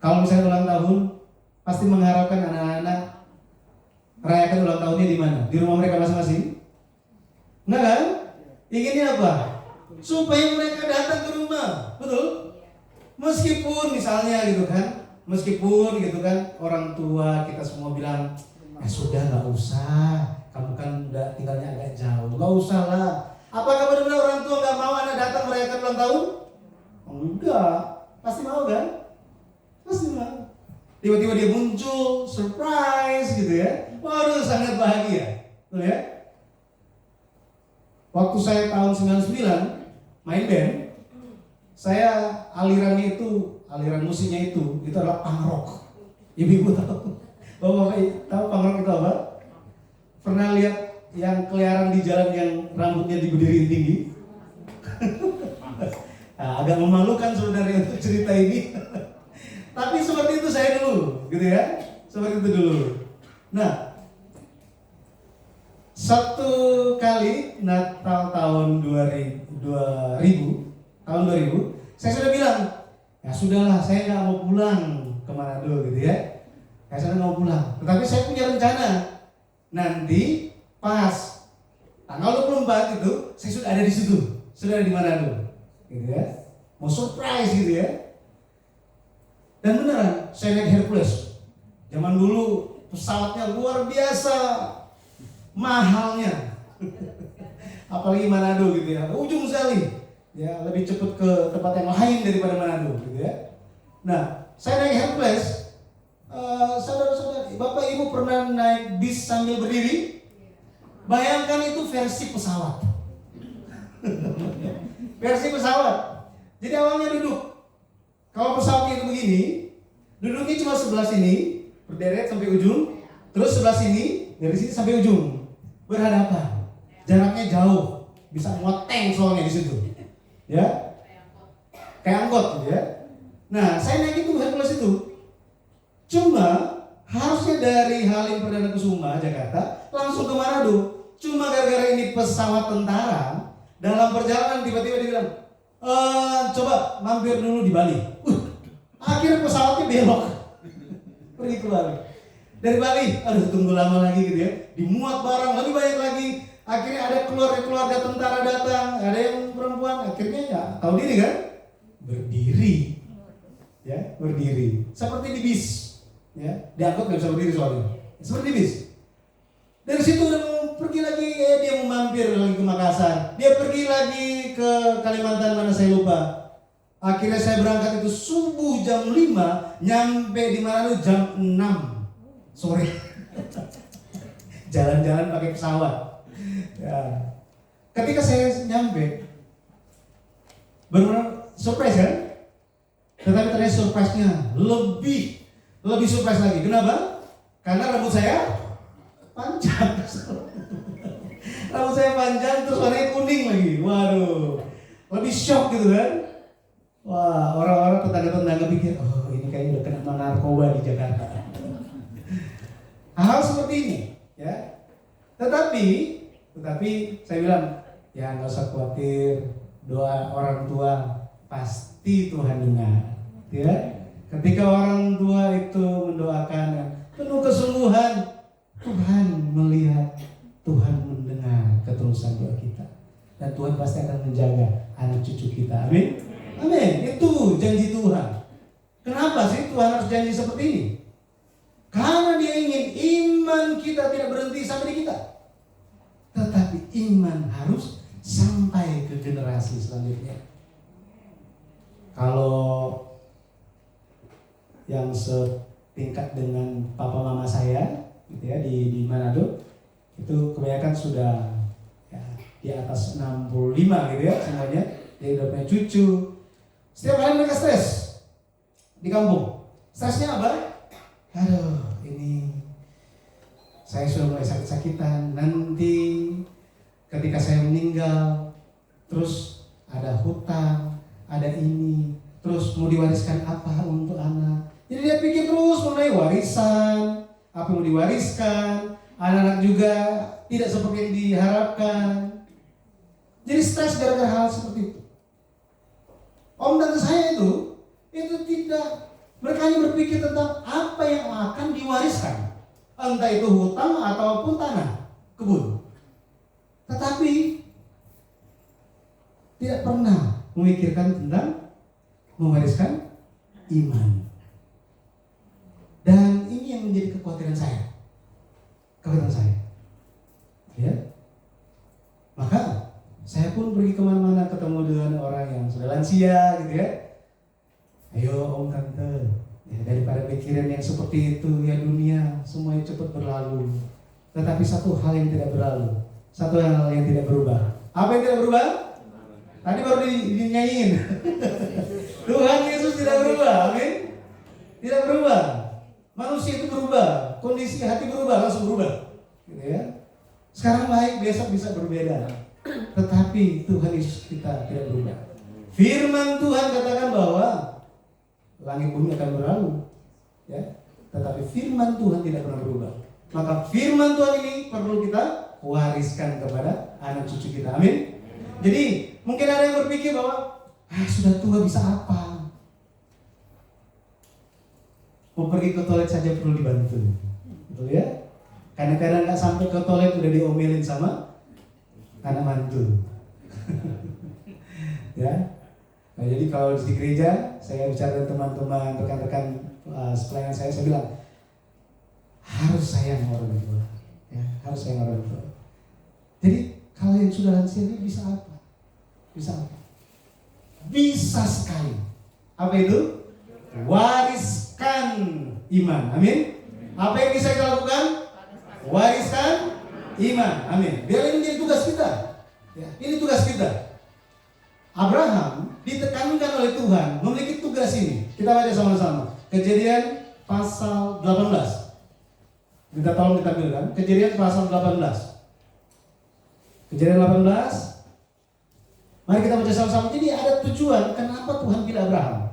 kalau misalnya ulang tahun, pasti mengharapkan anak-anak merayakan ulang tahunnya di mana? Di rumah mereka masing-masing? Enggak kan? Inginnya apa? Supaya mereka datang ke rumah, betul? Meskipun misalnya gitu kan, orang tua kita semua bilang, sudah nggak usah, kamu kan udah tinggalnya agak jauh, nggak usah lah. Apakah benar-benar orang tua nggak mau anak datang merayakan ulang tahun? Enggak, pasti mau kan? Pasti mau. Tiba-tiba dia muncul, surprise gitu ya. Waduh, sangat bahagia, betul ya? Waktu saya tahun 99 main band, saya aliran musiknya itu adalah punk rock. Ibu-ibu tahu? Bapak tahu punk rock itu apa? Pernah lihat yang keliaran di jalan yang rambutnya diberdiriin tinggi? Nah, agak memalukan sebenarnya untuk cerita ini. Tapi seperti itu saya dulu, gitu ya. Seperti itu dulu. Nah, satu kali Natal tahun 2000, saya sudah bilang, ya sudahlah, saya nggak mau pulang ke Manado, gitu ya. Saya nggak mau pulang. Tetapi saya punya rencana, nanti pas tanggal 24 itu, saya sudah ada di situ, sudah ada di Manado, gitu ya. Mau surprise gitu ya. Dan beneran, saya naik Hercules. Zaman dulu pesawatnya luar biasa mahalnya. Apalagi Manado gitu ya, ujung sekali. Ya, lebih cepat ke tempat yang lain daripada Manado gitu ya. Nah, saya naik Hercules. Saudara-saudara, Bapak Ibu pernah naik bis sambil berdiri? Bayangkan itu versi pesawat. Versi pesawat. Jadi awalnya duduk. Kalau pesawatnya itu begini, duduknya cuma sebelah sini, berderet sampai ujung, terus sebelah sini, dari sini sampai ujung, berhadapan. Jaraknya jauh, bisa muat tank soalnya di situ, ya, kayak angkot, gitu ya. Nah, saya naik itu Hercules itu, cuma harusnya dari Halim Perdana Kusuma Jakarta langsung ke Manado. Cuma gara-gara ini pesawat tentara, dalam perjalanan tiba-tiba dia bilang, coba mampir dulu di Bali. Akhirnya pesawatnya belok, pergi ke Bali. Dari Bali, aduh tunggu lama lagi gitu ya. Dimuat barang lebih banyak lagi. Akhirnya ada keluarga tentara datang, ada yang perempuan. Akhirnya ya tahu diri kan, berdiri, ya berdiri. Seperti di bis, ya diangkut nggak bisa berdiri soalnya. Seperti di bis. Dari situ udah mau pergi lagi, dia mau mampir lagi ke Makassar. Dia pergi lagi ke Kalimantan mana saya lupa. Akhirnya saya berangkat itu subuh jam 5, nyampe di Manado jam 6 sore. Jalan-jalan pakai pesawat. Ya. Ketika saya nyampe, benar-benar surprise kan? Tetapi ternyata surprise-nya lebih surprise lagi. Kenapa? Karena rambut saya panjang. Rambut saya panjang terus warnanya kuning lagi. Waduh, lebih shock gitu kan? Wah, orang-orang tetangga-tetangga pikir, oh ini kayaknya udah kena narkoba di Jakarta. Hal seperti ini, ya. Tetapi saya bilang, ya nggak usah khawatir, doa orang tua pasti Tuhan dengar, ya. Ketika orang tua itu mendoakan penuh kesungguhan, Tuhan melihat, Tuhan mendengar ketulusan doa kita, dan Tuhan pasti akan menjaga anak cucu kita. Amin. Amin. Itu janji Tuhan. Kenapa sih Tuhan harus janji seperti ini? Karena Dia ingin iman kita tidak berhenti sampai di kita, tetapi iman harus sampai ke generasi selanjutnya. Kalau yang setingkat dengan papa mama saya, gitu ya, di Manado, itu kebanyakan sudah ya, di atas 65 gitu ya semuanya. Dia udah punya cucu. Setiap hari mereka stres di kampung. Stresnya apa? Aduh, ini saya sudah mulai sakit-sakitan. Nanti ketika saya meninggal, terus ada hutang, ada ini, terus mau diwariskan apa untuk anak. Jadi dia pikir terus mengenai warisan, apa yang mau diwariskan. Anak-anak juga tidak seperti yang diharapkan. Jadi stres gara-gara hal seperti itu. Om tante saya itu tidak, mereka hanya berpikir tentang apa yang akan diwariskan, entah itu hutang ataupun tanah, kebun. Tetapi tidak pernah memikirkan tentang mewariskan iman. Dan ini yang menjadi kekhawatiran saya. Ya. Maka saya pun pergi kemana-mana ketemu dengan orang yang sudah lansia gitu ya. Ayo om tante, ya, daripada pikiran yang seperti itu ya dunia semuanya cepat berlalu. Tetapi satu hal yang tidak berlalu, satu hal yang tidak berubah. Apa yang tidak berubah? Tadi baru dinyanyiin. Tuhan Yesus tidak berubah, amin. Tidak berubah. Manusia itu berubah, kondisi hati berubah, langsung berubah. Gitu ya. Sekarang baik, besok bisa berbeda. Tetapi Tuhan Yesus kita tidak berubah. Firman Tuhan katakan bahwa langit bumi akan berlalu, ya. Tetapi firman Tuhan tidak pernah berubah. Maka firman Tuhan ini perlu kita wariskan kepada anak cucu kita. Amin. Jadi mungkin ada yang berpikir bahwa sudah tua bisa apa? Mau pergi ke toilet saja perlu dibantu, betul ya? Kadang-kadang nggak sampai ke toilet udah diomelin sama anak mantu. Ya. Nah, jadi kalau di gereja saya bicara dengan teman-teman, rekan-rekan pelayan saya bilang harus sayang orang tua, ya, harus sayang orang tua. Jadi kalau yang sudah lansia ini bisa apa? Bisa apa? Bisa sekali. Apa itu? Wariskan iman. Amin. Apa yang bisa kita lakukan? Wariskan iman. Amin. Biar ini menjadi tugas kita. Ya, ini tugas kita. Abraham ditekankan oleh Tuhan memiliki tugas ini. Kita baca sama-sama. Kejadian pasal 18. Kita tolong ditampilkan. Kejadian pasal 18. Kejadian 18. Mari kita baca sama-sama. Jadi ada tujuan kenapa Tuhan pilih Abraham.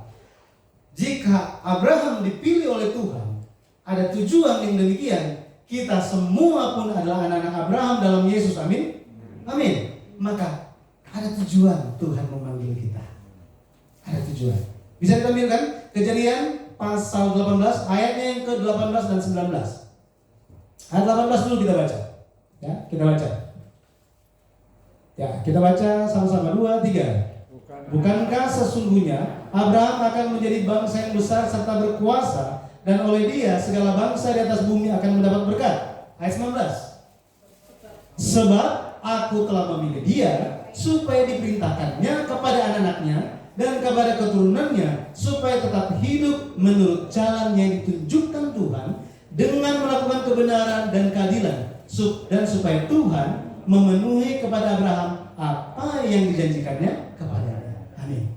Jika Abraham dipilih oleh Tuhan, ada tujuan yang demikian. Kita semua pun adalah anak-anak Abraham dalam Yesus. Amin. Amin. Maka ada tujuan Tuhan memanggil kita. Ada tujuan. Bisa ditampilkan Kejadian pasal 18 ayatnya yang ke-18 dan 19. Ayat 18 dulu kita baca. Ya, kita baca. Ya, kita baca sama-sama 2, 3. Bukankah sesungguhnya Abraham akan menjadi bangsa yang besar serta berkuasa, dan oleh dia segala bangsa di atas bumi akan mendapat berkat. Ayat 19. Sebab aku telah memilih dia supaya diperintahkannya kepada anak-anaknya dan kepada keturunannya, supaya tetap hidup menurut jalan yang ditunjukkan Tuhan dengan melakukan kebenaran dan keadilan, dan supaya Tuhan memenuhi kepada Abraham apa yang dijanjikannya kepadanya. Amin.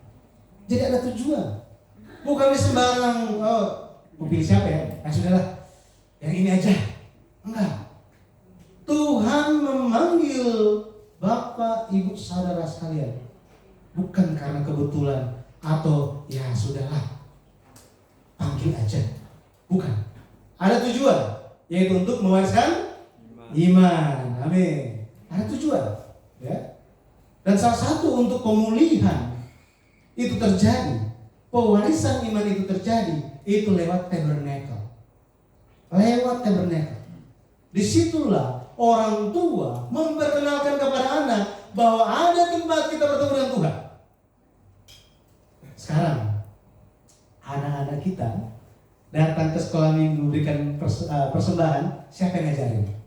Jadi ada tujuan. Bukan sembarang mau pilih siapa ya? Sudahlah, yang ini aja. Enggak. Tuhan memanggil Bapak, Ibu, saudara sekalian bukan karena kebetulan atau ya sudahlah, panggil aja. Bukan. Ada tujuan, yaitu untuk mewariskan iman. Amin. Ada tujuan, ya. Dan salah satu untuk pemulihan itu terjadi, pewarisan iman itu terjadi, itu lewat tabernakel. Lewat tabernakel. Disitulah orang tua memperkenalkan kepada anak bahwa ada tempat kita bertemu dengan Tuhan. Sekarang anak-anak kita datang ke sekolah minggu berikan persembahan, siapa yang ngajarin?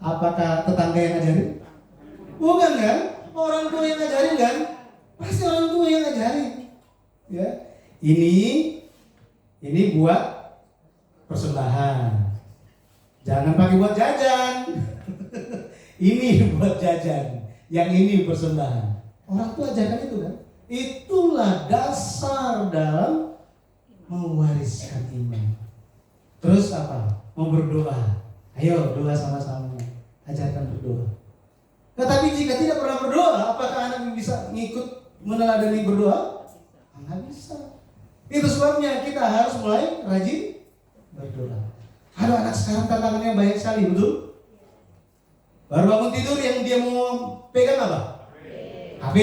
Apakah tetangga yang ngajarin? Bukan kan? Orang tua yang ngajarin kan? Pasti orang tua yang ngajarin. Ya, ini buat persembahan. Jangan pakai buat jajan. Ini buat jajan, yang ini persembahan. Orang tua ajarkan itu kan. Itulah dasar dalam mewariskan iman. Terus apa? Mau berdoa. Ayo doa sama-sama. Ajarkan berdoa. Tetapi jika tidak pernah berdoa, apakah anak bisa ngikut meneladani berdoa? Nggak bisa. Itu sebabnya kita harus mulai rajin berdoa. Ada anak sekarang tantangannya banyak sekali, betul? Baru bangun tidur yang dia mau pegang apa? HP.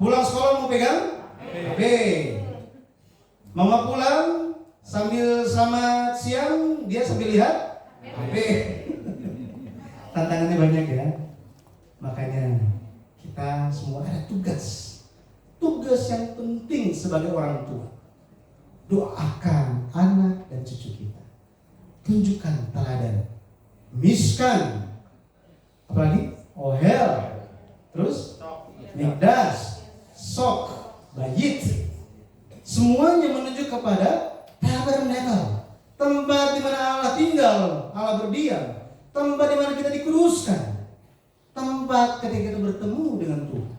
Pulang sekolah mau pegang? HP. Mama pulang sambil selamat siang, dia sambil lihat HP. Tantangannya banyak ya. Makanya kita semua ada tugas. Tugas yang penting sebagai orang tua. Doakan anak dan cucu kita. Tunjukkan teladan. Miskan. Apalagi? Ohel. Terus? Mikdas. Sok. Bayit. Semuanya menunjuk kepada tabernakel. Tempat di mana Allah tinggal, Allah berdiam. Tempat di mana kita dikuduskan. Tempat ketika kita bertemu dengan Tuhan.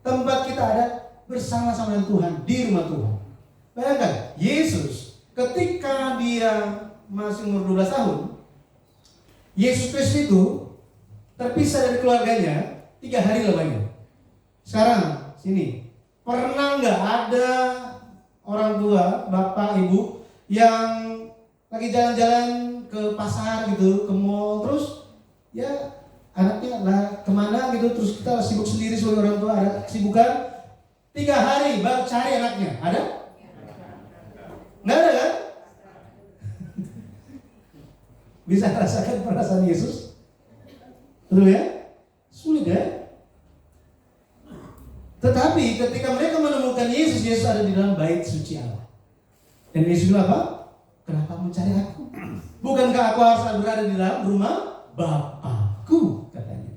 Tempat kita ada bersama-sama dengan Tuhan di rumah Tuhan. Bayangkan, Yesus ketika dia masih umur 12 tahun, Yesus Kristus itu terpisah dari keluarganya 3 hari lamanya. Sekarang sini, pernah nggak ada orang tua, bapak, ibu yang lagi jalan-jalan ke pasar gitu, ke mall, terus ya anaknya lah kemana gitu, terus kita sibuk sendiri sebagai orang tua, ada kesibukan 3 hari baru cari anaknya, ada? Nggak ada kan? Bisa rasakan perasaan Yesus? Betul ya? Sulit ya? Tetapi ketika mereka menemukan Yesus, Yesus ada di dalam bait suci Allah. Dan Yesus bilang apa? Kenapa mencari aku? Bukankah aku harus berada di dalam rumah Bapakku? Katanya.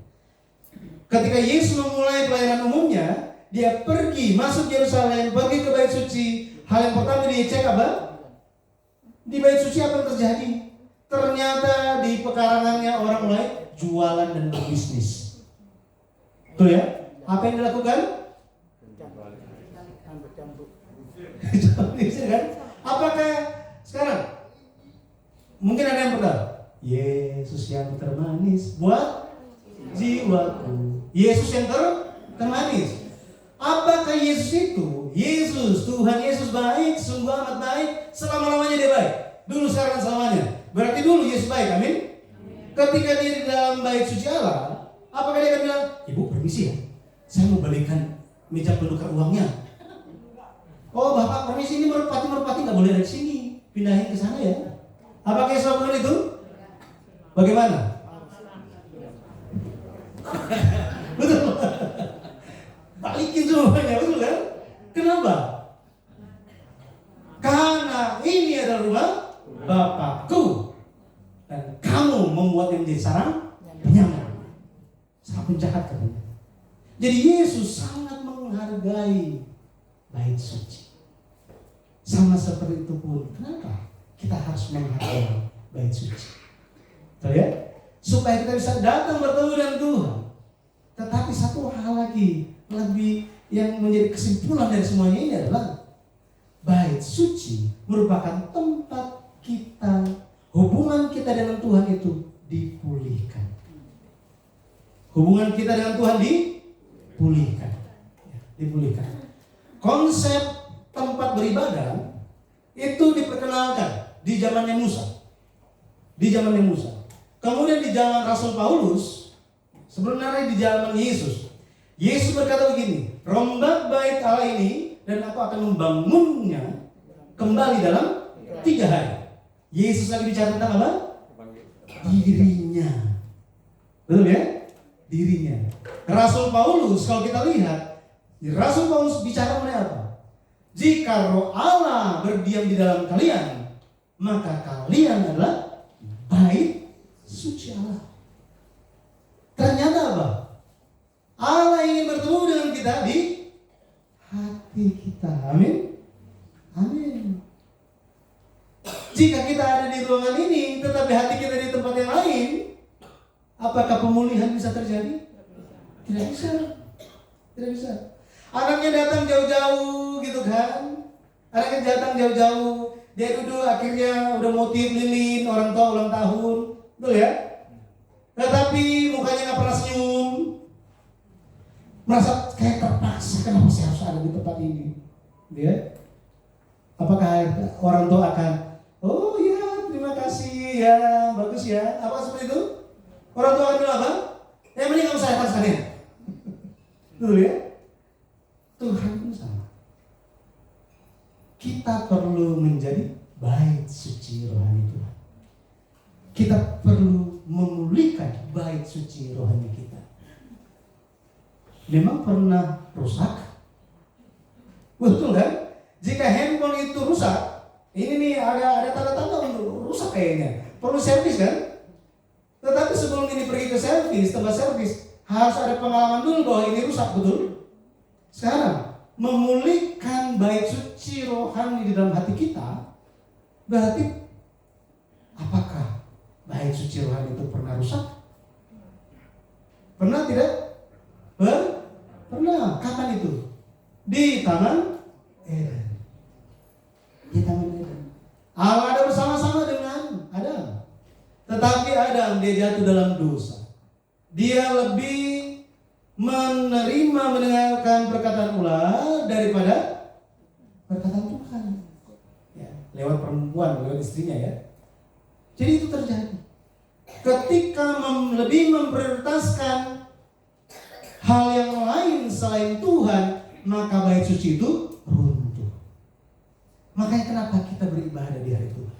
Ketika Yesus memulai pelayanan umumnya, dia pergi masuk Yerusalem, pergi ke bait suci. Hal yang pertama dia cek apa? Di bait suci apa yang terjadi? Ternyata di pekarangannya orang mulai jualan dan berbisnis. Betul ya? Apa yang dilakukan? Kan? Apakah sekarang mungkin ada yang berkata, Yesus yang termanis buat jiwaku. Yesus yang termanis. Apakah Yesus itu? Yesus, Tuhan Yesus baik, sungguh amat baik, selama-lamanya dia baik. Dulu, sekarang, selamanya. Berarti dulu Yesus baik, amin? Ketika dia di dalam bait suci Allah, apakah dia akan bilang, Ibu permisi ya, saya mau balikan meja penukar uangnya. Oh Bapak permisi, ini merpati nggak boleh dari sini, pindahin ke sana ya. Apakah Yesus lakukan itu? Bagaimana? Betul. Balikin semuanya, betul kan? Kenapa? Karena ini adalah rumah Bapakku dan kamu membuatnya menjadi sarang penyamun, sarang penjahat katanya. Jadi Yesus sangat menghargai bait suci. Sama seperti itu pun, kenapa kita harus menghargai bait suci? Betul ya? Supaya kita bisa datang bertemu dengan Tuhan. Tetapi satu hal lagi, lebih yang menjadi kesimpulan dari semuanya ini adalah bait suci merupakan tempat kita, hubungan kita dengan Tuhan itu dipulihkan. Hubungan kita dengan Tuhan dipulihkan. Dipulihkan. Konsep tempat beribadah itu diperkenalkan di zamannya Musa. Di zamannya Musa. Kemudian di zaman Rasul Paulus, sebenarnya di zaman Yesus. Yesus berkata begini, rombak bait Allah ini dan aku akan membangunnya kembali dalam 3 hari. Yesus lagi bicara tentang apa? Dirinya. Betul ya? Dirinya. Rasul Paulus, kalau kita lihat, Rasul Paulus bicara mengenai apa? Jika roh Allah berdiam di dalam kalian, maka kalian adalah bait suci Allah. Ternyata apa? Allah ingin bertemu dengan kita di hati kita. Amin. Amin. Jika kita ada di ruangan ini, tetapi hati kita di tempat yang lain, apakah pemulihan bisa terjadi? Tidak bisa. Tidak bisa. Anaknya datang jauh-jauh gitu kan. Anaknya datang jauh-jauh. Dia duduk akhirnya udah mau tiup lilin orang tua ulang tahun. Betul ya? Tetapi mukanya nggak pernah senyum. Merasa kayak terpaksa, kenapa sih harus ada di tempat ini? Ya? Apakah orang tua akan, oh ya terima kasih ya, bagus ya. Apa seperti itu? Orang tua akan bilang apa? Yang penting kamu saya sekalian. Betul ya? Tuhan pun sama. Kita perlu menjadi bait suci rohani Tuhan. Kita perlu memulihkan bait suci rohani kita. Memang pernah rusak? Betul kan? Jika handphone itu rusak, ini nih ada tanda-tanda untuk rusak kayaknya. Perlu servis kan? Tetapi sebelum ini pergi ke servis, tempat servis, harus ada pengalaman dulu bahwa ini rusak, betul? Sekarang, memulihkan bait suci rohani di dalam hati kita, berarti apakah bait suci rohani itu pernah rusak? Pernah tidak? Pernah. Kapan itu? Di Taman Eden. Di Taman Eden. Allah ada bersama-sama dengan Adam. Tetapi Adam dia jatuh dalam dosa. Dia lebih menerima mendengarkan perkataan Allah daripada perkataan Tuhan. Ya, lewat perempuan, lewat istrinya ya. Jadi itu terjadi. Ketika lebih memprioritaskan hal yang lain selain Tuhan, maka bait suci itu runtuh. Makanya kenapa kita beribadah di hari Tuhan,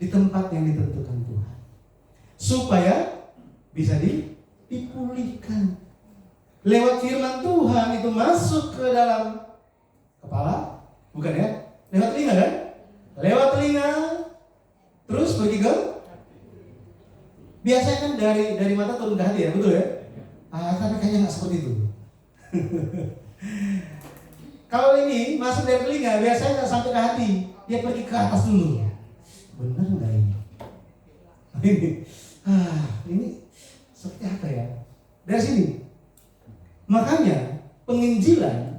di tempat yang ditentukan Tuhan, supaya bisa dipulihkan. Lewat firman Tuhan itu masuk ke dalam kepala, bukan ya? Lewat telinga kan? Lewat telinga, terus pergi ke, biasanya kan dari mata turun ke hati ya, betul ya? Tapi kayaknya nggak seperti itu. Kalau ini masuk dari telinga, biasanya nggak sampai ke hati, dia pergi ke atas dulu. Benar nggak ini? Ini seperti apa ya? Dari sini. Makanya penginjilan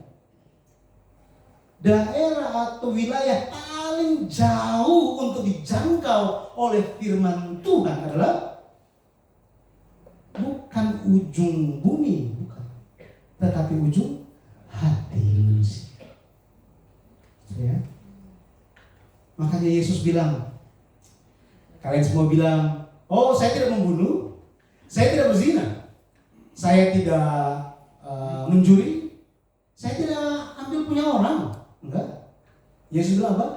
daerah atau wilayah paling jauh untuk dijangkau oleh firman Tuhan adalah bukan ujung bumi, bukan, tetapi ujung hati manusia. Ya. Makanya Yesus bilang, kalian semua bilang, oh saya tidak membunuh, saya tidak berzina, saya tidak mencuri, saya tidak ambil punya orang. Enggak. Yesus bilang apa?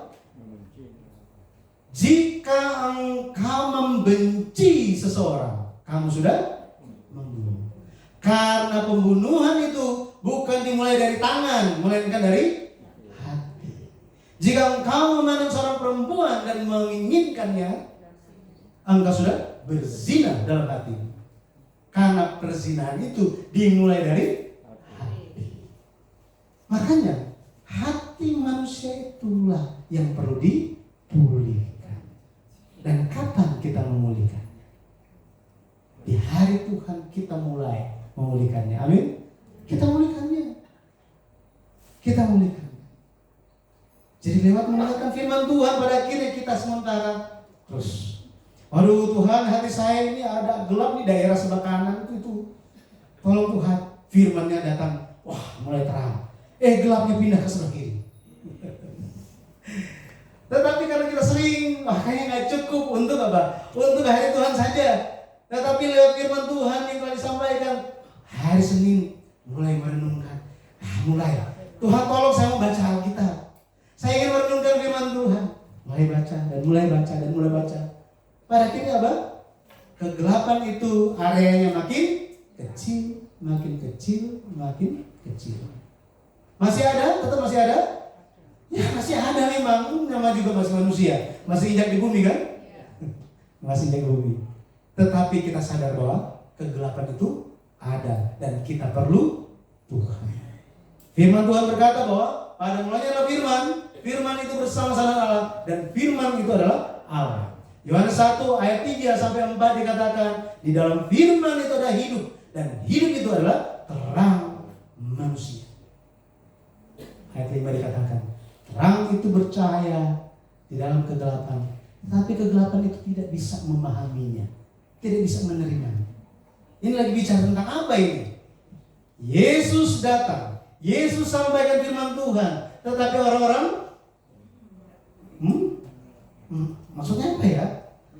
Jika engkau membenci seseorang, kamu sudah membunuh. Karena pembunuhan itu bukan dimulai dari tangan, melainkan dari hati. Jika engkau memandang seorang perempuan dan menginginkannya, engkau sudah berzina dalam hati. Karena perzinahan itu dimulai dari hati. Makanya hati manusia itulah yang perlu dipulihkan. Dan kapan kita memulihkan? Di hari Tuhan kita mulai memulihkannya. Amin. Kita mulihkannya. Kita mulihkannya. Jadi lewat mendengarkan firman Tuhan, pada akhirnya kita sementara terus, aduh Tuhan, hati saya ini ada gelap di daerah sebelah kanan itu. Tolong Tuhan, firman-Nya datang, wah mulai terang. Gelapnya pindah ke sebelah kiri. Tetapi karena kita sering, wah kayaknya nggak cukup untuk apa? Untuk hari Tuhan saja. Tetapi lewat firman Tuhan yang telah disampaikan, hari Senin mulai merenungkan. Mulai, Tuhan tolong saya mau baca Alkitab. Saya ingin merenungkan firman Tuhan. Mulai baca dan mulai baca dan mulai baca. Pada akhirnya apa? Kegelapan itu areanya makin kecil, makin kecil, makin kecil. Masih ada? Tetap masih ada? Ya masih ada memang. Nama juga masih manusia. Masih injak di bumi kan? Masih injak di bumi. Tetapi kita sadar bahwa kegelapan itu ada dan kita perlu Tuhan. Firman Tuhan berkata bahwa pada mulanya adalah firman. Firman itu bersama-sama Allah dan firman itu adalah Allah. Yohanes 1 ayat 3 sampai 4 dikatakan, di dalam firman itu ada hidup, dan hidup itu adalah terang manusia. Ayat 5 dikatakan, terang itu bercahaya di dalam kegelapan, tapi kegelapan itu tidak bisa memahaminya, tidak bisa menerimanya. Ini lagi bicara tentang apa ini? Yesus datang, Yesus sampaikan firman Tuhan, tetapi orang-orang maksudnya apa ya?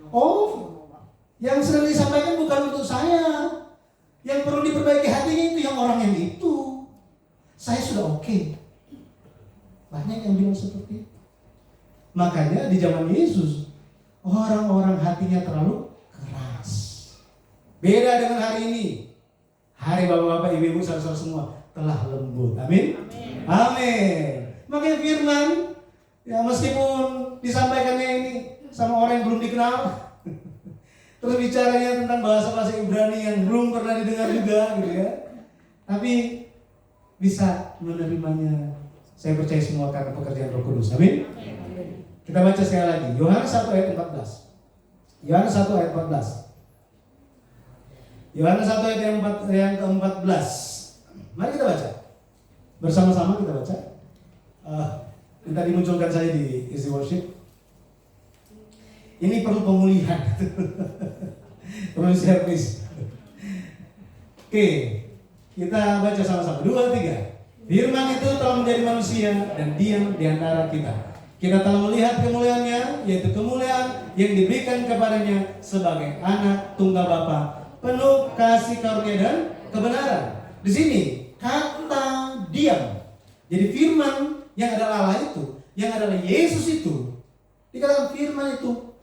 Oh, yang sedang disampaikan bukan untuk saya. Yang perlu diperbaiki hatinya itu yang orang yang itu. Saya sudah oke. Banyak yang bilang seperti itu. Makanya di zaman Yesus, orang-orang hatinya terlalu keras. Beda dengan hari ini. Hari bapak-bapak, ibu-ibu, saudara-saudara semua telah lembut. Amin. Amin. Makanya firman, ya meskipun disampaikannya ini sama orang yang belum dikenal, terus bicaranya tentang bahasa-bahasa Ibrani yang belum pernah didengar juga, gitu ya. Tapi bisa menerimanya. Saya percaya semua karena pekerjaan Roh Kudus. Amin. Kita baca sekali lagi. Yohanes 1 ayat 14. Yohanes 1 ayat 14. Yohanes 1 ayat yang ke-14. Mari kita baca. Bersama-sama kita baca. Minta dimunculkan saya di Easy Worship. Ini perlu pemulihan. Perlu servis. Oke, kita baca sama-sama. 2, 3. Firman itu telah menjadi manusia dan diam di antara kita. Kita telah melihat kemuliaannya, yaitu kemuliaan yang diberikan kepadanya sebagai anak tunggal Bapa, penuh kasih karunia dan kebenaran. Di sini kata diam. Jadi firman yang adalah Allah itu, yang adalah Yesus itu, dikatakan firman itu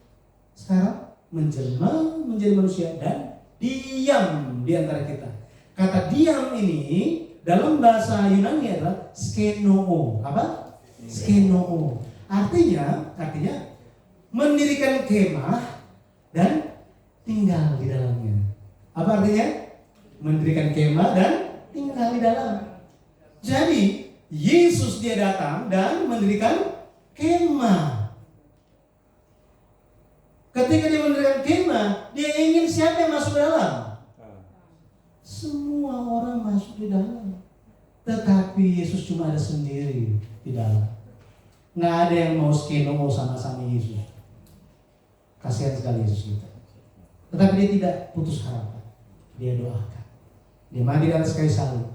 sekarang menjelma menjadi manusia dan diam di antara kita. Kata diam ini dalam bahasa Yunani adalah skenoo. Apa? Skenoo. Artinya mendirikan kemah dan tinggal di dalamnya. Apa artinya? Mendirikan kemah dan tinggal di dalam. Jadi Yesus dia datang dan mendirikan kemah. Ketika dia mendirikan kemah, dia ingin siapa yang masuk ke dalam? Semua orang masuk di dalam. Tetapi Yesus cuma ada sendiri di dalam. Nggak ada yang mau skenoo sama-sama Yesus. Kasihan sekali Yesus kita. Tetapi dia tidak putus harapan. Dia doakan. Dia mati di atas kayu salib.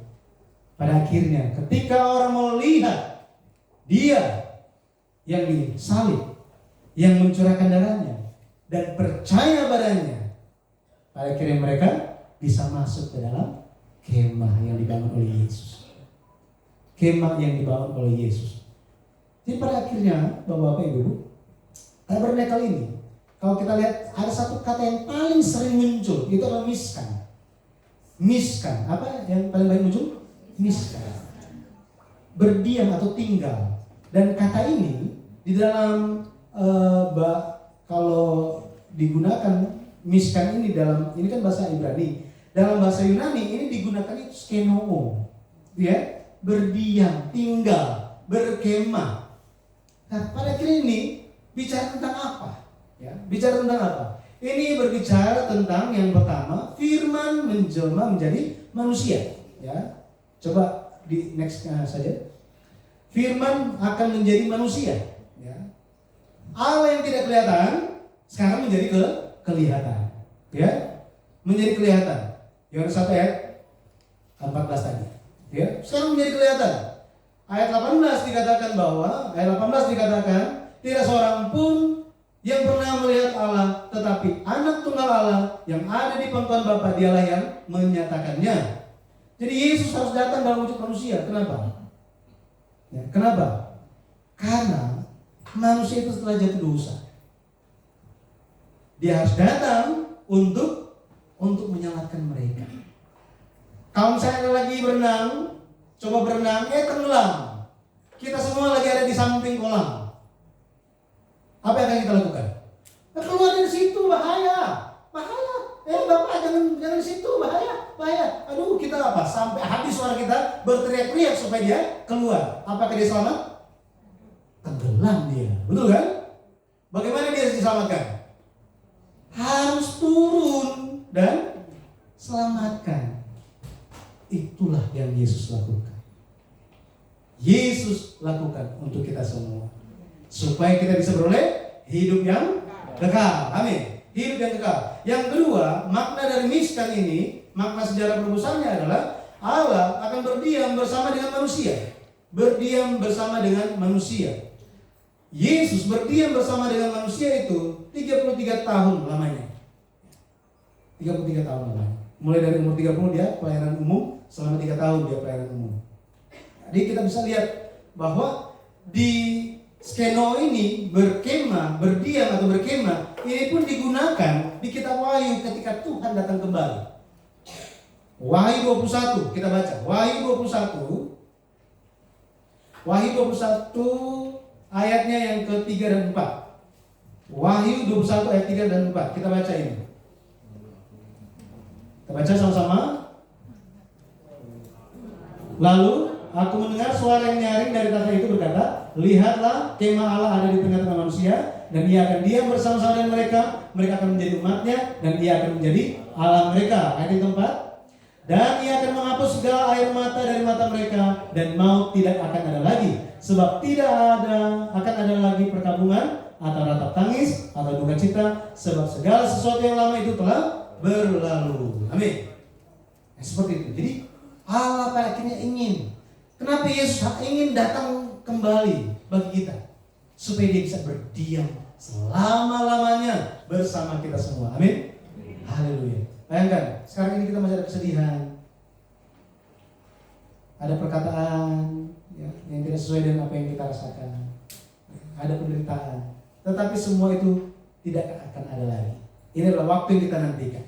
Pada akhirnya ketika orang mau lihat dia yang disalib, yang mencurahkan darahnya dan percaya padanya, pada akhirnya mereka bisa masuk ke dalam kemah yang dibangun oleh Yesus. Kemah yang dibangun oleh Yesus. Jadi pada akhirnya Bapak-Bapak Ibu, tabernakel ini, kalau kita lihat ada satu kata yang paling sering muncul, itu adalah miskan. Miskan, apa yang paling banyak muncul? Miskan. Berdiam atau tinggal. Dan kata ini di dalam kalau digunakan miskan ini dalam, ini kan bahasa Ibrani. Dalam bahasa Yunani ini digunakan itu skenoo, ya, berdiam, tinggal, berkemah. Nah, pada akhirnya ini bicara tentang apa? Ya, bicara tentang apa? Ini berbicara tentang yang pertama, firman menjelma menjadi manusia. Ya, coba di next saja. Firman akan menjadi manusia. Ya. Allah yang tidak kelihatan sekarang menjadi kelihatan. Ya, menjadi kelihatan. Yohanes 1 ayat 14 tadi. Ya, sekarang menjadi kelihatan. Ayat 18 dikatakan bahwa, tidak seorang pun yang pernah melihat Allah, tetapi anak tunggal Allah yang ada di pangkuan Bapa, dialah yang menyatakannya. Jadi Yesus harus datang dalam wujud manusia. Kenapa? Ya, kenapa? Karena manusia itu setelah jatuh dosa, dia harus datang untuk menyelamatkan mereka. Kalau misalnya lagi berenang, coba berenang, tenggelam. Kita semua lagi ada di samping kolam. Apa yang akan kita lakukan? Keluar dari situ, bahaya. Bapak jangan di situ, bahaya. Aduh, kita apa? Sampai habis suara kita berteriak-teriak supaya dia keluar. Apakah dia selamat? Tenggelam dia, betul kan? Bagaimana dia diselamatkan? Yesus lakukan. Yesus lakukan untuk kita semua. Supaya kita bisa beroleh hidup yang kekal. Amin. Hidup yang kekal. Yang kedua, makna dari miskan ini, makna sejarah penebusannya adalah Allah akan berdiam bersama dengan manusia. Berdiam bersama dengan manusia. Yesus berdiam bersama dengan manusia itu 33 tahun lamanya. 33 tahun lamanya. Mulai dari umur 30 dia pelayanan umum, selama 3 tahun dia pelayanan umum. Jadi kita bisa lihat bahwa di skeno ini berkemah, berdiam atau berkemah, ini pun digunakan di kitab Wahyu ketika Tuhan datang kembali. Wahyu 21 kita baca. Wahyu 21 ayatnya yang ke-3 dan 4. Wahyu 21 ayat 3 dan 4. Kita baca ini. Kita baca sama-sama. Lalu aku mendengar suara yang nyaring dari tahta itu berkata, lihatlah, kemah Allah ada di tengah-tengah manusia, dan ia akan diam bersama-sama dengan mereka. Mereka akan menjadi umatnya, dan ia akan menjadi Allah mereka. Ayat yang keempat. Dan ia akan menghapus segala air mata dari mata mereka, dan maut tidak akan ada lagi. Sebab tidak akan ada lagi perkabungan, atau ratap tangis, atau duka cita. Sebab segala sesuatu yang lama itu telah berlalu. Amin. Seperti itu. Jadi Allah pada akhirnya ingin. Kenapa Yesus ingin datang kembali bagi kita? Supaya dia bisa berdiam selama-lamanya bersama kita semua. Amin. Haleluya. Bayangkan, sekarang ini kita masih ada kesedihan. Ada perkataan yang tidak sesuai dengan apa yang kita rasakan. Ada penderitaan. Tetapi semua itu tidak akan ada lagi. Ini adalah waktu yang kita nantikan.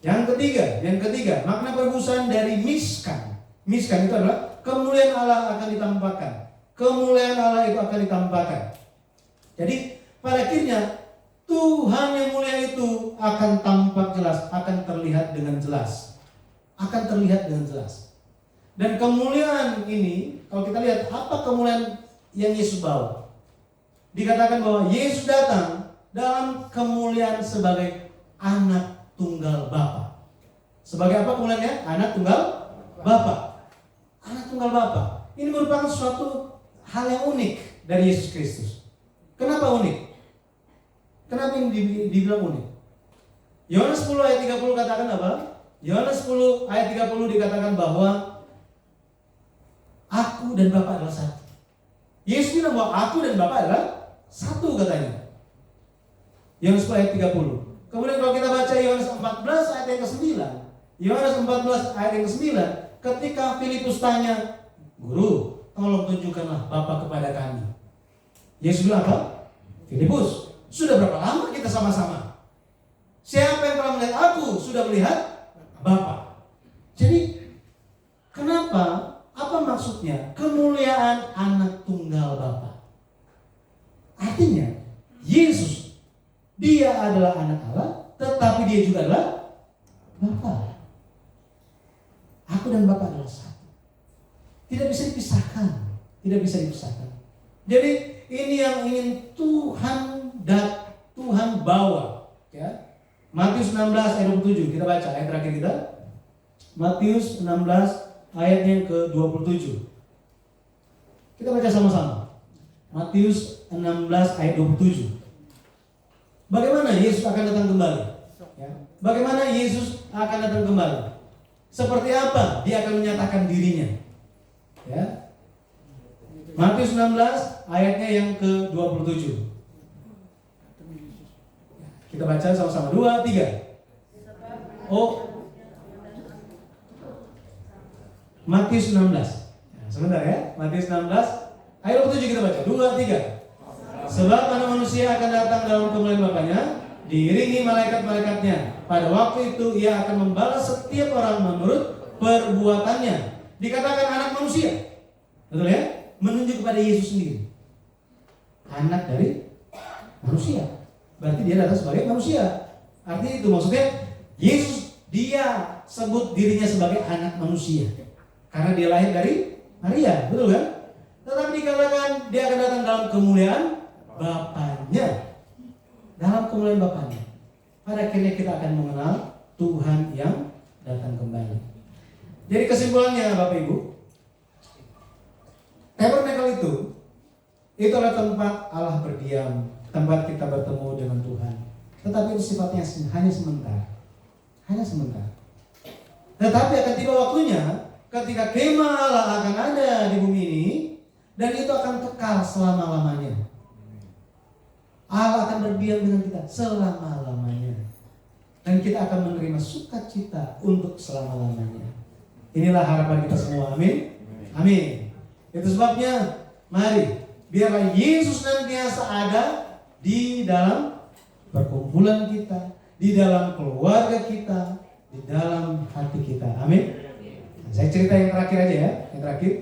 Yang ketiga, makna penebusan dari miskan. Miskan itu adalah kemuliaan Allah akan ditampakkan. Kemuliaan Allah itu akan ditampakkan. Jadi pada akhirnya Tuhan yang mulia itu akan tampak jelas, akan terlihat dengan jelas. Akan terlihat dengan jelas. Dan kemuliaan ini, kalau kita lihat apa kemuliaan yang Yesus bawa. Dikatakan bahwa Yesus datang dalam kemuliaan sebagai anak tunggal Bapa. Sebagai apa kemuliaannya? Anak tunggal Bapa. Anak tunggal Bapa. Ini merupakan suatu hal yang unik dari Yesus Kristus. Kenapa unik? Kenapa ini dibilang unik? Yohanes 10 ayat 30 katakan apa? Yohanes 10 ayat 30 dikatakan bahwa aku dan Bapa adalah satu. Yesus bilang bahwa aku dan Bapa adalah satu katanya. Yohanes 10 ayat 30. Kemudian kalau kita baca Yohanes 14 ayat yang ke-9. Yohanes 14 ayat yang ke-9, ketika Filipus tanya, "Guru, tolong tunjukkanlah Bapa kepada kami." Yesus bilang apa? Filipus, sudah berapa lama kita sama-sama? Siapa yang telah melihat aku sudah melihat Bapa. Jadi kenapa? Apa maksudnya? Kemuliaan anak tunggal Bapa. Artinya Yesus, dia adalah anak Allah, tetapi dia juga adalah Bapa. Aku dan Bapa adalah satu. Tidak bisa dipisahkan. Tidak bisa dipisahkan. Jadi ini yang ingin Tuhan bawa, ya. Matius 16 ayat 27, kita baca ayat terakhir kita. Matius 16 ayat yang ke-27. Kita baca sama-sama. Matius 16 ayat 27. Bagaimana Yesus akan datang kembali? Ya. Bagaimana Yesus akan datang kembali? Seperti apa dia akan menyatakan dirinya? Ya. Matius 16 ayatnya yang ke-27. Kita baca sama-sama. 2, 3. Matius 16. Sebentar ya. Matius 16 ayat 27 kita baca. 2, 3. Sebab Anak Manusia akan datang dalam kemuliaan Bapanya, diiringi malaikat-malaikatnya. Pada waktu itu ia akan membalas setiap orang menurut perbuatannya. Dikatakan anak manusia. Betul ya? Menunjuk kepada Yesus sendiri. Anak dari manusia. Berarti dia datang sebagai manusia. Artinya itu maksudnya Yesus, dia sebut dirinya sebagai anak manusia. Karena dia lahir dari Maria, betul kan? Tetapi dikatakan dia akan datang dalam kemuliaan Bapanya. Dalam kemuliaan Bapanya. Pada akhirnya kita akan mengenal Tuhan yang datang kembali. Jadi kesimpulannya Bapak Ibu, tabernakel itu adalah tempat Allah berdiam, tempat kita bertemu dengan Tuhan. Tetapi itu sifatnya hanya sementara. Hanya sementara. Tetapi akan tiba waktunya ketika kemah Allah akan ada di bumi ini, dan itu akan kekal selama-lamanya. Allah akan berdiam dengan kita selama-lamanya. Dan kita akan menerima sukacita untuk selama-lamanya. Inilah harapan kita semua, amin? Amin. Itu sebabnya, mari, biarlah Yesus senantiasa ada di dalam perkumpulan kita, di dalam keluarga kita, di dalam hati kita, amin? Saya cerita yang terakhir aja ya, yang terakhir.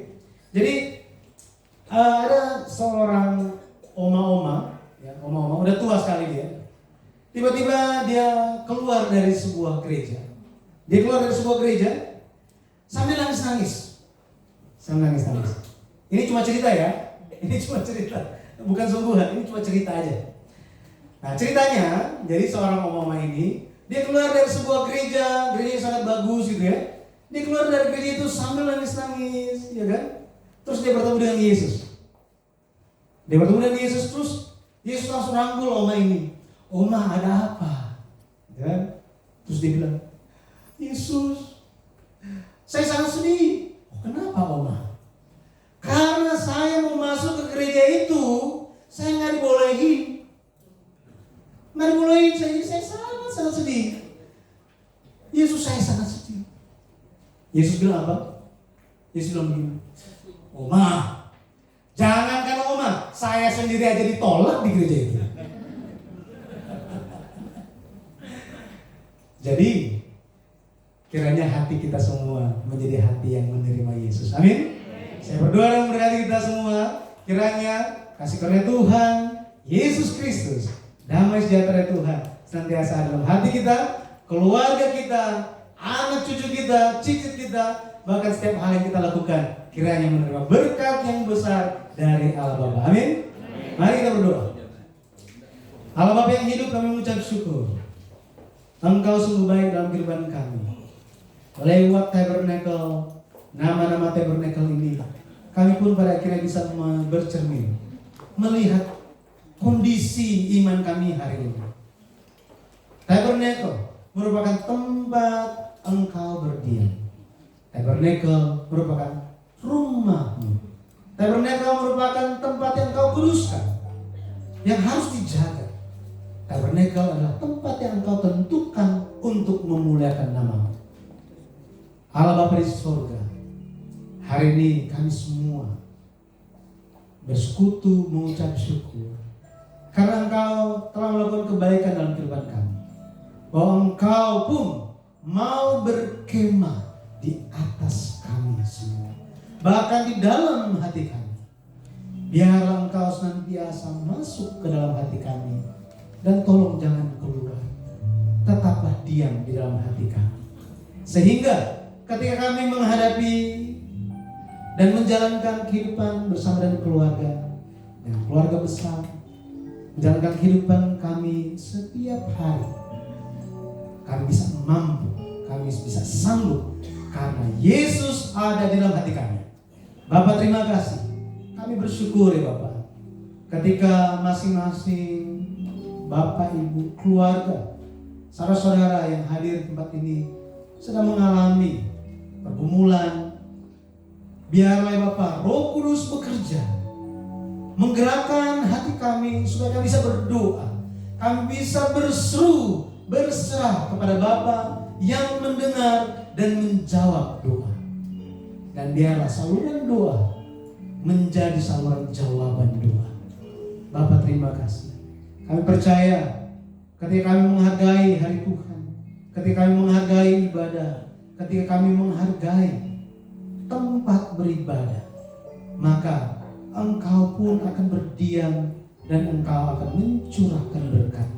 Jadi, ada seorang oma-oma, ya, oma-oma, udah tua sekali dia. Tiba-tiba dia keluar dari sebuah gereja. Dia keluar dari sebuah gereja sambil nangis-nangis. Sambil nangis-nangis. Ini cuma cerita ya. Ini cuma cerita. Bukan sungguhan, ini cuma cerita aja. Nah ceritanya, jadi seorang oma-oma ini, dia keluar dari sebuah gereja yang sangat bagus gitu ya. Dia keluar dari gereja itu sambil nangis-nangis, ya kan? Terus dia bertemu dengan Yesus. Dia bertemu dengan Yesus, terus Yesus langsung rangkul oma ini. Oma, ada apa? Ya? Terus dia bilang, Yesus, saya sangat sedih. Kenapa Oma? Karena saya mau masuk ke gereja itu, saya nggak dibolehin. Nggak dibolehin, saya sangat sedih. Yesus, saya sangat sedih. Yesus bilang apa? Yesus bilang begini, Oma, jangankan Oma, saya sendiri aja ditolak di gereja itu. Jadi kiranya hati kita semua menjadi hati yang menerima Yesus. Amin. Saya berdoa dan memberkati kita semua. Kiranya kasih karunia Tuhan Yesus Kristus, damai sejahtera Tuhan senantiasa dalam hati kita, keluarga kita, anak cucu kita, cicit kita, bahkan setiap hal yang kita lakukan. Kiranya menerima berkat yang besar dari Allah Bapa. Amin. Mari kita berdoa. Allah Bapa yang hidup, kami mengucap syukur. Engkau sungguh baik dalam kehidupan kami. Lewat tabernakel, nama-nama tabernakel ini, kami pun pada akhirnya bisa bercermin, melihat kondisi iman kami hari ini. Tabernakel merupakan tempat Engkau berdiam. Tabernakel merupakan rumahmu. Tabernakel merupakan tempat yang Engkau kuduskan, yang harus dijaga. Tabernakel adalah tempat yang Engkau tentukan untuk memuliakan nama-Mu. Allah Bapa di surga, hari ini kami semua bersekutu mengucap syukur karena Engkau telah melakukan kebaikan dalam kehidupan kami. Bahwa Engkau pun mau berkemah di atas kami semua, bahkan di dalam hati kami. Biarlah Engkau senantiasa masuk ke dalam hati kami. Dan tolong jangan keluar, tetaplah diam di dalam hati kami. Sehingga ketika kami menghadapi dan menjalankan kehidupan bersama dengan keluarga besar, menjalankan kehidupan kami setiap hari, kami bisa mampu, kami bisa sanggup karena Yesus ada di dalam hati kami. Bapak terima kasih, kami bersyukur ya Bapak, ketika masing-masing Bapak, Ibu, keluarga, saudara-saudara yang hadir di tempat ini sedang mengalami pergumulan. Biarlah Bapak, Roh Kudus bekerja, menggerakkan hati kami supaya kami bisa berdoa, kami bisa berseru, berserah kepada Bapak yang mendengar dan menjawab doa. Dan biarlah saluran doa menjadi saluran jawaban doa. Bapak terima kasih. Kami percaya ketika kami menghargai hari Tuhan, ketika kami menghargai ibadah, ketika kami menghargai tempat beribadah, maka Engkau pun akan berdiam dan Engkau akan mencurahkan berkat.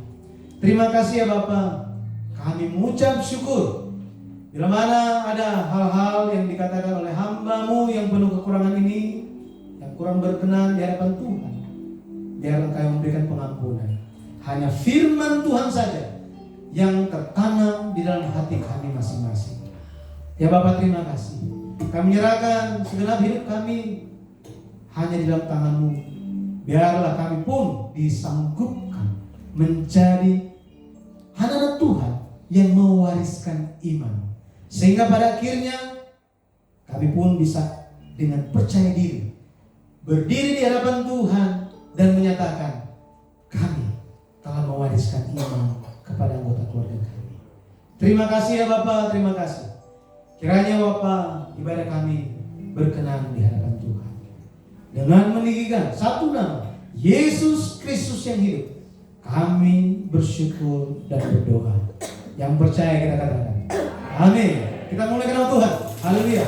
Terima kasih ya Bapa, kami mengucap syukur. Bila mana ada hal-hal yang dikatakan oleh hamba-Mu yang penuh kekurangan ini, yang kurang berkenan di hadapan Tuhan, biar Engkau memberikan pengampunan. Hanya firman Tuhan saja yang tertanam di dalam hati kami masing-masing. Ya Bapa, terima kasih. Kami menyerahkan segenap hidup kami hanya di dalam tangan-Mu. Biarlah kami pun disanggupkan menjadi anak-anak Tuhan yang mewariskan iman. Sehingga pada akhirnya kami pun bisa dengan percaya diri berdiri di hadapan Tuhan dan menyatakan kami telah mewariskan iman kepada anggota keluarga kami. Terima kasih ya Bapa, terima kasih. Kiranya Bapa, ibadah kami berkenan di hadapan Tuhan. Dengan meninggikan satu nama, Yesus Kristus yang hidup, kami bersyukur dan berdoa. Yang percaya kita katakan amin. Kita mulai kenal Tuhan. Haleluya.